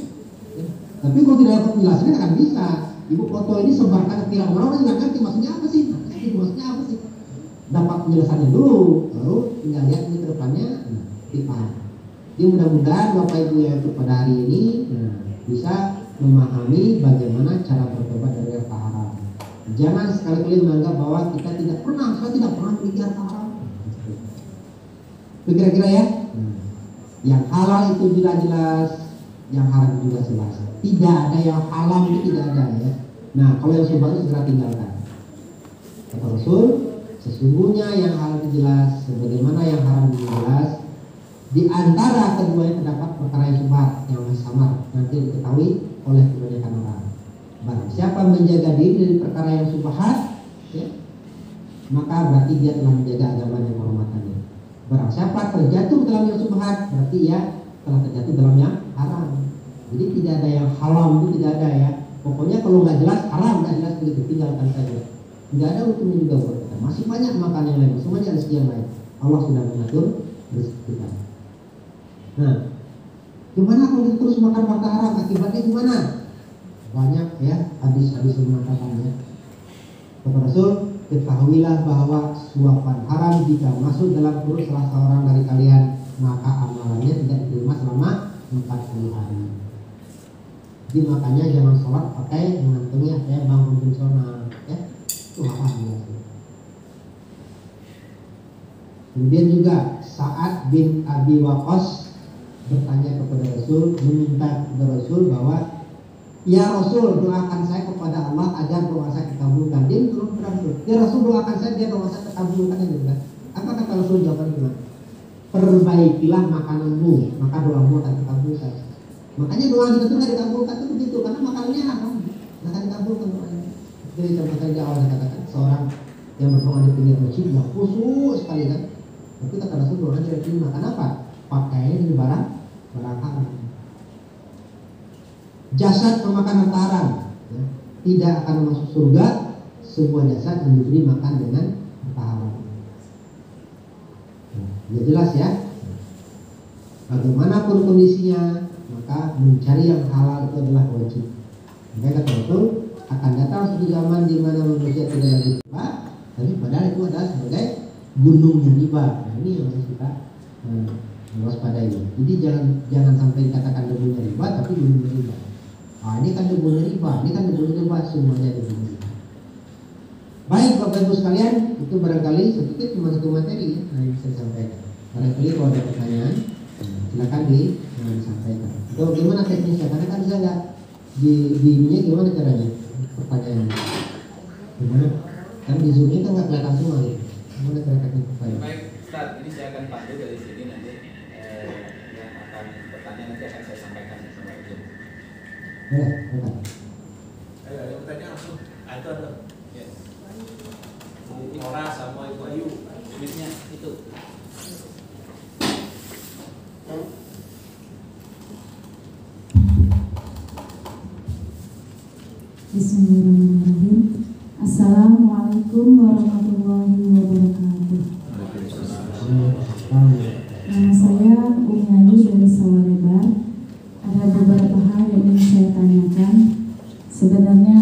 [SPEAKER 3] Ya. Tapi kalau tidak dapat penjelasannya akan bisa. Ibu foto ini sebarkan ke tiang orang nggak ngerti maksudnya apa sih? Maksudnya apa sih? Dapat penjelasannya dulu, lalu tinggal lihat ini ke depannya, dipaham. Jadi mudah-mudahan Bapak Ibu yang pada hari ini bisa memahami bagaimana cara bertobat dari harta haram. Jangan sekali-kali menganggap bahwa saya tidak pernah memiliki harta haram. Kira-kira ya, yang halal itu jelas-jelas, yang haram juga jelas. Tidak ada yang halal itu tidak ada ya. Nah, kalau yang subhat itu segera tinggalkan. Kata Rasul, sesungguhnya yang halal itu jelas, sebagaimana yang haram itu jelas. Di antara keduanya terdapat perkara yang subhat, yang masih samar, nanti diketahui oleh kebanyakan orang. Barang siapa menjaga diri dari perkara yang subhat, ya, maka berarti dia telah menjaga agama dan kehormatannya. Barang siapa terjatuh dalam yang subhat, berarti ia telah terjatuh dalam yang haram. Jadi tidak ada yang haram, itu tidak ada ya. Pokoknya kalau nggak jelas haram, nggak jelas begitu, tinggalkan saja. Nggak ada hukumnya juga buat kita. Masih banyak makan yang lain, masih banyak rezeki yang lain. Allah sudah mengatur rezeki kita. Nah, gimana kalau kita terus makan harta haram? Akibatnya gimana? Banyak ya, habis-habis mengatakannya. Kata Rasul, ketahuilah bahwa suapan haram jika masuk dalam perut salah seorang dari kalian, maka amalannya tidak diterima selama 40 hari. Jadi makanya jangan sholat pakai mengantungi ya bangun pensiunan, ya itu haram ya. Kemudian juga Sa'ad bin Abi Waqqas bertanya kepada Rasul, meminta kepada Rasul bahwa ya Rasul, doakan saya kepada Allah agar doa saya dikabulkan. Dia turun kepada Rasul, ya Rasul doakan saya biar doa saya dikabulkan. Apa kata Rasul jawabannya gimana? Perbaikilah makananmu, maka doamu akan dikabulkan. Makanya doa kita itu nggak dikabulkan itu begitu, karena makanannya haram, nggak akan dikabulkan doanya. Jadi contoh saja awal dikatakan seorang yang berdoa di pinggir masjid, yang khusus sekali kan, tapi kata Rasul doanya tidak diterima. Kenapa? Pakainya ini barang haram. Jasad pemakan harta haram, ya, tidak akan masuk surga sebuah jasad yang diberi makan dengan harta haram. Ya jelas ya. Bagaimanapun kondisinya, maka mencari yang halal itu adalah wajib. Maka kata Rasul, akan datang suatu zaman di mana manusia tidak lagi riba, tapi padahal itu adalah sebagai gunungnya riba. Nah, ini yang harus kita waspadai. Jadi jangan sampai dikatakan debunya riba, tapi gunungnya riba. Ini kan debunya riba, ini kan debunya riba, semuanya debunya riba. Baik Bapak Ibu sekalian, itu barangkali sedikit cuma satu materi ya, yang bisa disampaikan. Barangkali kalau ada pertanyaan, silakan disampaikan. Atau gimana teknisnya? Karena kan saya nggak di ininya gimana caranya pertanyaannya? Gimana? Kan di zoomnya kan nggak kelihatan semua gitu. Gimana cara teknik pertanyaan?
[SPEAKER 2] Baik, Ustaz, ini saya akan pandu dari sini nanti yang akan akan bertanya nanti akan saya sampaikan sama Ibu.
[SPEAKER 3] Boleh, boleh.
[SPEAKER 4] Ayo, ada pertanyaan langsung. Itu ada.
[SPEAKER 2] Ya.
[SPEAKER 4] Bu Nora sama Ibu Ayu.
[SPEAKER 2] Mic-nya itu.
[SPEAKER 5] Bismillahirrahmanirrahim. Assalamualaikum warahmatullahi wabarakatuh. Nama saya Umi Ayu dari Sawarebar. Ada beberapa hal yang ingin saya tanyakan. Sebenarnya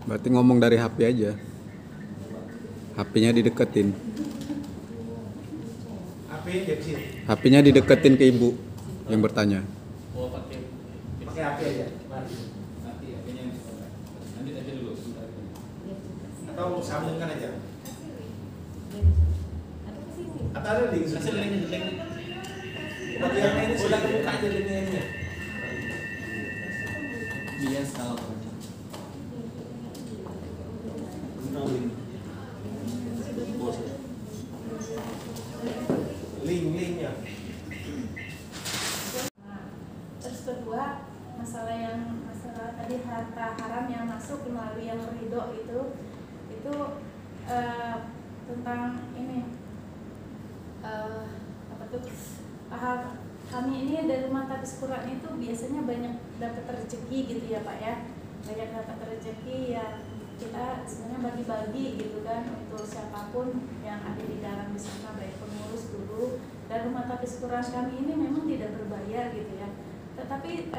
[SPEAKER 6] Berarti ngomong dari HP aja. HP-nya dideketin.
[SPEAKER 4] HP aja kecil.
[SPEAKER 6] HP-nya dideketin ke ibu yang bertanya.
[SPEAKER 2] Oh, pakai
[SPEAKER 4] HP aja. Mari.
[SPEAKER 2] nanti HP-nya lanjut aja dulu sebentar.
[SPEAKER 4] Atau sambungkan aja. Atau ada link.
[SPEAKER 2] Kasih link.
[SPEAKER 4] Bagian ini sudah kebuka aja linknya.
[SPEAKER 2] Bias kalau
[SPEAKER 4] Linknya.
[SPEAKER 7] Terus kedua, masalah tadi harta haram yang masuk melalui yang ridho itu tentang ini apa tuh, kami ini dari rumah Tapis Quran itu biasanya banyak dapat rezeki gitu ya Pak ya, banyak dapat rezeki ya, kita sebenarnya bagi-bagi gitu kan untuk siapapun yang ada di dalam di sana, baik pengurus, guru, dan rumah Tapis Quran kami ini memang tidak berbayar gitu ya. Tetapi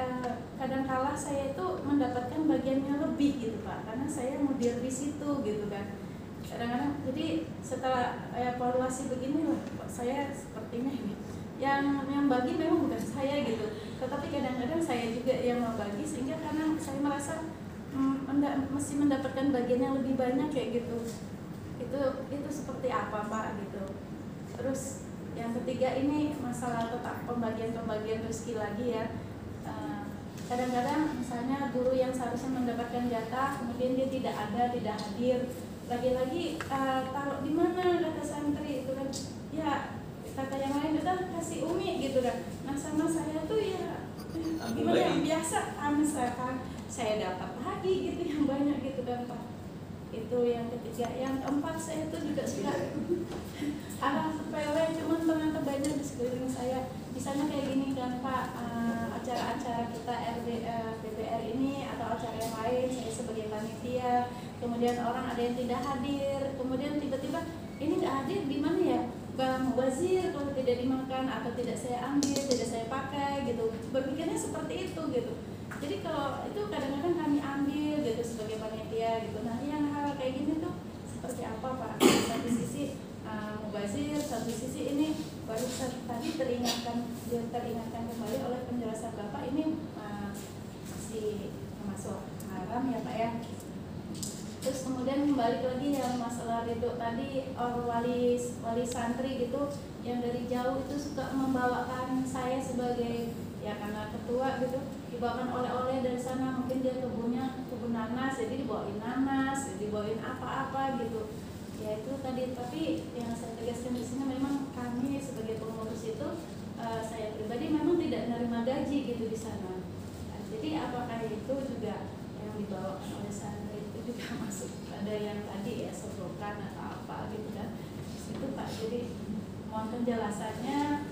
[SPEAKER 7] kadangkala saya itu mendapatkan bagiannya lebih gitu Pak, karena saya mudir di situ gitu kan. Kadang-kadang jadi setelah evaluasi begini lah, saya sepertinya ini yang bagi memang bukan saya gitu, tetapi kadang-kadang saya juga yang membagi, sehingga karena saya merasa mesti mendapatkan bagian yang lebih banyak kayak gitu. Itu seperti apa Pak gitu. Terus yang ketiga ini masalah tetap pembagian rezeki lagi ya. Kadang-kadang misalnya guru yang seharusnya mendapatkan jatah kemudian dia tidak ada, tidak hadir, lagi-lagi taruh di mana kata santri itu kan, ya kata yang lain udah kasih Umi gitu kan. Nah sama saya tuh ya gimana yang biasa, misalkan saya dapat lagi gitu yang banyak gitu kan Pak. Itu yang ketiga. Yang keempat, saya tuh juga suka hal sepele cuman ternyata banyak di sekeliling saya. Misalnya kayak gini kan Pak, acara-acara kita PBR ini atau acara yang lain, saya sebagai panitia, kemudian orang ada yang tidak hadir, kemudian tiba-tiba ini nggak hadir, di mana ya Bang Wazir, kalau tidak dimakan atau tidak saya ambil, tidak saya pakai gitu, berpikirnya seperti itu gitu. Jadi kalau itu kadang-kadang kami ambil gitu sebagai panitia gitu. Nah yang hal kayak gini tuh seperti apa Pak? Satu sisi mubazir, satu sisi ini baru tadi teringatkan kembali oleh penjelasan Bapak, ini masih termasuk haram ya Pak ya. Terus kemudian kembali lagi yang masalah ridho tadi, wali santri gitu yang dari jauh itu suka membawakan saya sebagai ya karena ketua gitu, dibawakan oleh-oleh dari sana, mungkin dia kebun nanas, jadi dibawain nanas, dibawain apa-apa gitu. Ya itu tadi, tapi yang saya tegaskan di sini memang kami sebagai pengurus itu saya pribadi memang tidak menerima gaji gitu di sana. Nah, jadi apakah itu juga yang dibawakan oleh santri itu juga masuk pada yang tadi ya sogokan atau apa gitu kan? Itu Pak, jadi mohon penjelasannya.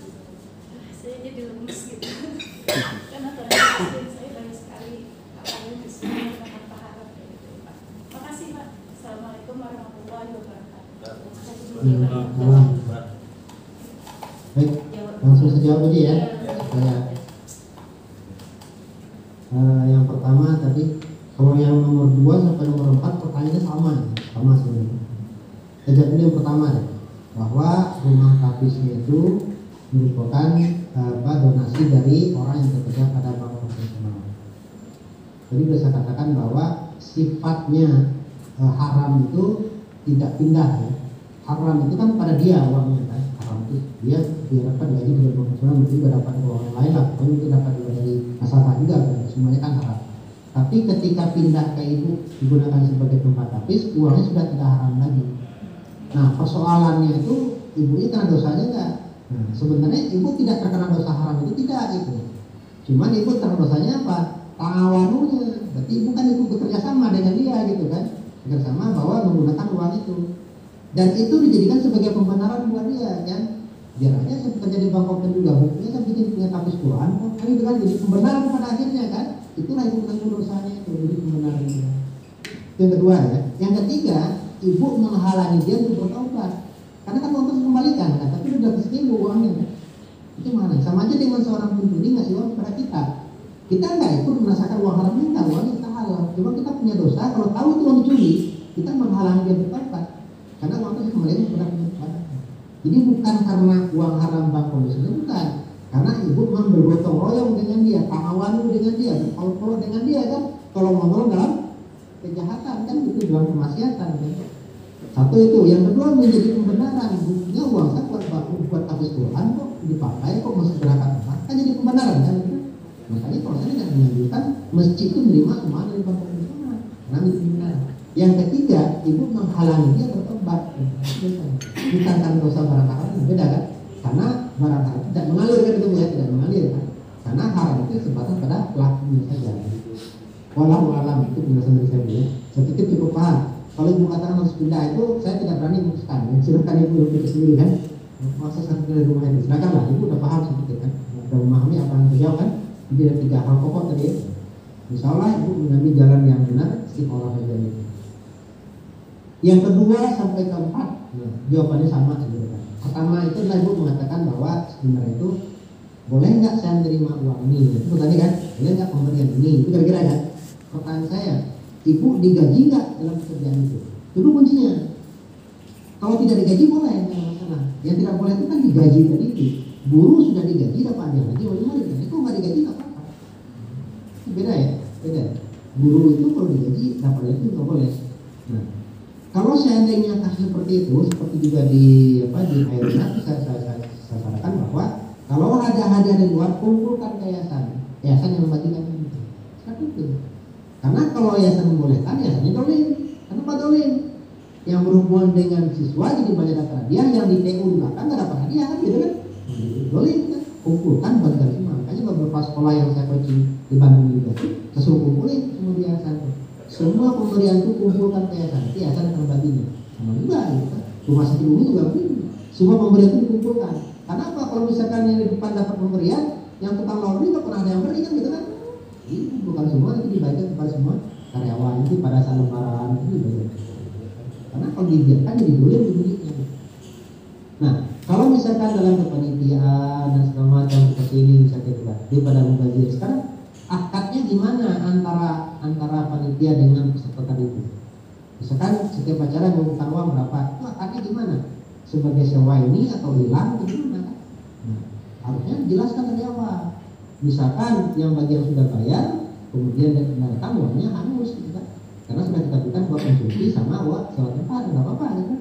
[SPEAKER 7] Saya jadi lemes gitu karena ternyata saya banyak sekali yang bisa tanpa harap gitu Pak. Makasih Pak. Assalamualaikum warahmatullahi wabarakatuh.
[SPEAKER 3] Baik, langsung saja jawab tadi ya. Yang pertama tadi, kalau yang nomor 2 sampai nomor 4 pertanyaannya sama sebenarnya. Sejak ini yang pertama ya, bahwa rumah tapisnya itu merupakan donasi dari orang yang bekerja pada bank profesional. Jadi bisa saya katakan bahwa sifatnya haram itu tidak pindah ya. Haram itu kan pada dia uangnya kan. Haram itu dia diharapkan gaji dari bank kebetulan mungkin juga dapat keuangan lain lah, atau mungkin dapat juga dari nasabah juga, semuanya kan haram. Tapi ketika pindah ke ibu digunakan sebagai tempat tapis, uangnya sudah tidak haram lagi. Nah persoalannya itu ibunya kena dosanya enggak? Nah, sebenarnya ibu tidak terkena dosa haram itu tidak gitu. Cuman ibu terkena dosanya apa? Tawanunya. Berarti ibu kan ibu bekerja sama dengan dia gitu kan, bekerja sama bahwa menggunakan uang itu. Dan itu dijadikan sebagai pembenaran buat dia kan. Biar aja saya bekerja di Bank Open juga, buktinya saya bikin punya tapis Quran, kan itu kan jadi pembenaran pada akhirnya kan. Itulah ibu menanggung dosanya itu, jadi pembenaran dia. Yang kedua ya, yang ketiga ibu menghalangi dia untuk bertobat. Karena kan uang dikembalikan kan, tapi udah kesini uangnya kan. Itu mana? Sama aja dengan seorang pencuri ngasih uang kepada kita. Kita nggak ikut merasakan uang haramnya, enggak, uangnya kita halal. Cuma kita punya dosa, kalau tahu itu uang dicuri, kita menghalangi dia bertobat. Karena uang itu kembali kepada pencuri. Jadi bukan karena uang haram bank komisional, bukan. Karena ibu memang bergotong royong dengan dia, ta'awanu dengan dia, berkol-kol dengan dia kan. Kalau ngomong dalam kejahatan kan itu dalam kemaksiatan kan. Satu itu, yang kedua menjadi pembenaran. Buktinya uang saya buat tapis Quran kok dipakai, kok masih berangkat kan jadi pembenaran kan. Makanya kalau saya tidak menunjukkan masjid itu menerima semua dari bank komisional. Karena itu pembenaran. Yang ketiga, ibu menghalangi dia bertobat. Bukan karena dosa barang haram, beda kan? Karena barang haram tidak mengalir kan itu ya, tidak mengalir kan? Karena haram itu sebatas pada pelakunya saja. Walau alam itu penjelasan dari saya ya. Saya pikir cukup paham. Kalau ibu katakan harus pindah itu, saya tidak berani memutuskan. Silakan ibu berpikir sendiri kan. Masa satu dari rumah ini, silakanlah. Ibu udah paham sedikit kan, udah memahami apa yang terjauh kan. Jadi ada 3 hal pokok tadi. Insya Allah ibu mengambil jalan yang benar, istiqomah saja itu. Yang kedua sampai keempat, jawabannya sama sebenarnya. Pertama itu adalah ibu mengatakan bahwa sebenarnya itu boleh nggak saya menerima uang ini? Itu tadi kan, boleh nggak pemberian ini? Itu kira-kira kan. Pertanyaan saya, ibu digaji nggak dalam pekerjaan itu? Itu kuncinya. Kalau tidak digaji boleh, tidak masalah. Yang tidak boleh itu kan digaji tadi itu. Buruh sudah digaji dapat dia lagi, bagaimana? Itu nggak digaji nggak apa-apa. Beda ya, beda. Buruh itu kalau digaji dapat itu nggak boleh. Nah, kalau seandainya kasus seperti itu, seperti juga di airnya, saya sarankan bahwa kalau ada hadiah dari luar, kumpulkan ke yayasan yang membagikan itu. Seperti itu. Karena kalau yayasan membolehkan, yayasannya dolim. Kenapa dolim? Yang berhubungan dengan siswa jadi banyak dapat hadiah, yang di TU di belakang nggak dapat hadiah kan, gitu kan? Dolim kan? Kumpulkan bagikan semua. Makanya beberapa sekolah yang saya coaching di Bandung juga tuh, saya suruh kumpulin semua di yayasan. Semua pemberian itu kumpulkan ke yayasan, nanti yayasan akan baginya. Sama juga gitu kan. Rumah sakit umum juga begitu. Semua pemberian itu dikumpulkan. Karena apa? Kalau misalkan yang di depan dapat pemberian, yang tukang laundry nggak pernah ada yang beri kan gitu kan? Ini bukan semua, itu dibagikan kepada semua karyawan itu pada saat lebaran itu dibagikan. Karena kalau dibiarkan jadi dolim duitnya. Nah, kalau misalkan dalam kepanitiaan dan segala macam seperti ini misalnya daripada mubazir, sekarang akadnya gimana antara panitia dengan peserta tadi itu? Misalkan setiap acara mengumumkan uang berapa, itu akadnya gimana? Sebagai sewa ini atau hilang gimana? Nah, harusnya dijelaskan dari awal. Misalkan yang bagian sudah bayar, kemudian datang uangnya hangus gitu kan? Karena sudah kita berikan buat konsumsi sama uang sewa tempat, nggak apa-apa gitu kan?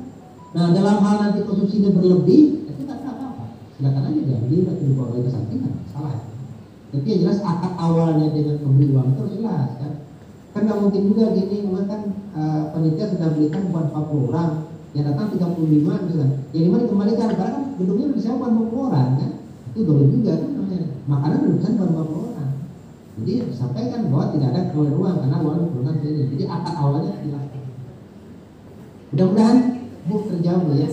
[SPEAKER 3] Nah, dalam hal nanti konsumsinya berlebih, itu tak apa-apa. Silakan aja diambil atau dibawa lagi ke samping, nggak salah. Tapi yang jelas akad awalnya dengan memberi uang itu harus jelas kan. Kan nggak mungkin juga gini, kan panitia sudah belikan buat 40 orang, yang datang 35 misalnya, yang 5 dikembalikan, karena kan gedungnya bisa buat 40 orang kan. Itu dolim juga kan namanya. Makanan berpesan buat 40 orang. Jadi sampaikan bahwa tidak ada pengeluaran uang karena uang digunakan ini. Jadi akad awalnya jelas. Mudah-mudahan Bu terjawab ya.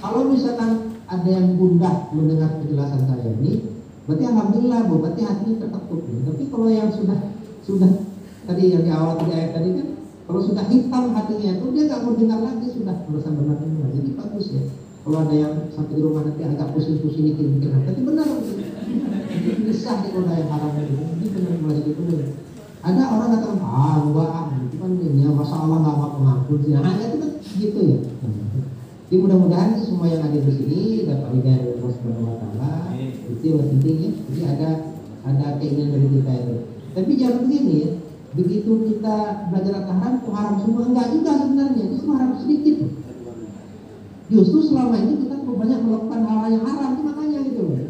[SPEAKER 3] Kalau misalkan ada yang gundah mendengar penjelasan saya ini, berarti alhamdulillah Bu, berarti hatinya terketuk. Tapi kalau yang sudah tadi yang di awal tadi ayat tadi kan, kalau sudah hitam hatinya itu dia nggak mau dengar lagi, sudah urusan benar. Jadi bagus ya. Kalau ada yang sampai di rumah nanti agak pusing-pusing mikir-mikir, tapi benar. Bisa di kota yang haram itu, ini benar mulai jadi benar. Ada orang katakan, itu kan ini, masa Allah nggak mau mengampun sih. Nah, itu kan gitu ya. Jadi mudah-mudahan semua yang ada di sini dapat hidayah dari Allah Subhanahu Wa Taala. Itu yang penting ya. Jadi ada keinginan dari kita itu. Tapi jangan begini ya. Begitu kita belajar haram, kok haram semua? Enggak juga sebenarnya. Itu semua haram sedikit. Justru selama ini kita banyak melakukan hal yang haram, itu makanya gitu loh.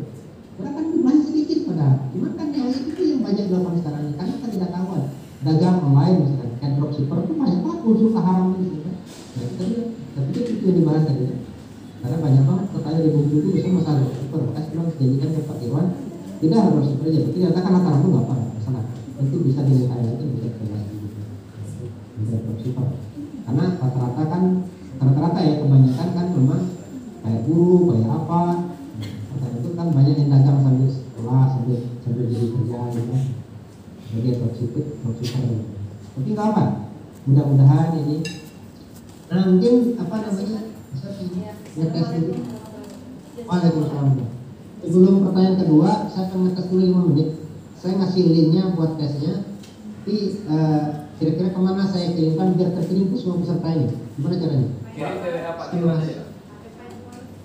[SPEAKER 3] suka haram ini kan. Nah, itu tadi, tapi itu yang dibahas tadi ya. Karena banyak banget pertanyaan di buku itu bisa masalah dropshipper. Makanya bilang janjikan ke Pak Irwan tidak harus dropshipper aja. Tapi ternyata kan latar itu nggak apa masalah. Itu bisa dinilai lagi, bisa dikasih bisa dropshipper. Karena rata-rata ya kebanyakan kan memang kayak guru, kayak apa. Nah, itu kan banyak yang dagang sambil sekolah, sambil jadi kerja gitu. Jadi dropshipper gitu. Tapi nggak apa. Mudah-mudahan ini. Nah mungkin apa namanya? Ngetes dulu. Waalaikumsalam. Sebelum pertanyaan kedua, saya akan ngetes dulu 5 menit. Saya ngasih linknya buat tesnya. Tapi kira-kira kemana saya kirimkan biar terkirim ke semua peserta ini? Gimana caranya?
[SPEAKER 2] Kirim ke Pak Irwan aja.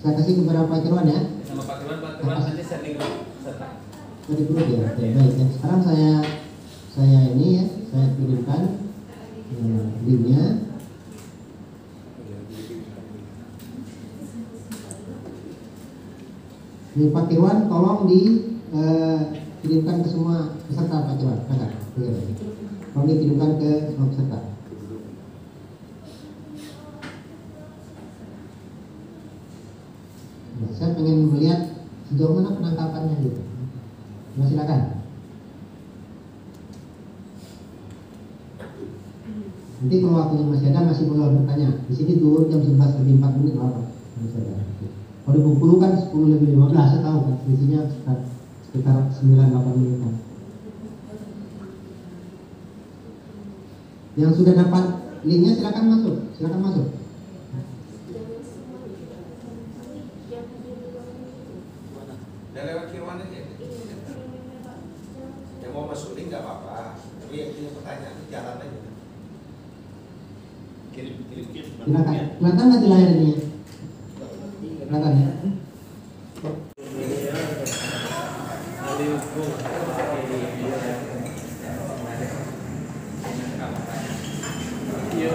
[SPEAKER 3] Saya kasih ke beberapa Pak Irwan ya.
[SPEAKER 2] Sama Pak Irwan nanti sending peserta.
[SPEAKER 3] Jadi perlu ya. Oke, baik. Dan sekarang saya ini ya, saya kirimkan linknya. Ini Pak Irwan, tolong dikirimkan ke semua peserta Pak Irwan. Tolong dikirimkan ke semua peserta. Nah, saya pengen melihat sejauh mana penangkapannya gitu. Nah, silakan. Nanti kalau waktunya masih ada, masih boleh bertanya. Di sini turun jam 11 lebih 4 menit apa? Masih ada. Kalau di Bengkulu kan 10 lebih 15, saya tahu kan. Isinya sekitar 9-8 menit kan. Yang sudah dapat linknya silakan masuk. Silakan masuk.
[SPEAKER 4] Dan lewat Kirwan aja. Yang mau masuk link nggak apa-apa. Tapi yang punya pertanyaan jalan aja. Kirim.
[SPEAKER 3] Silakan. Kelihatan nggak di layar ini? Kelihatan ya?
[SPEAKER 2] Iya.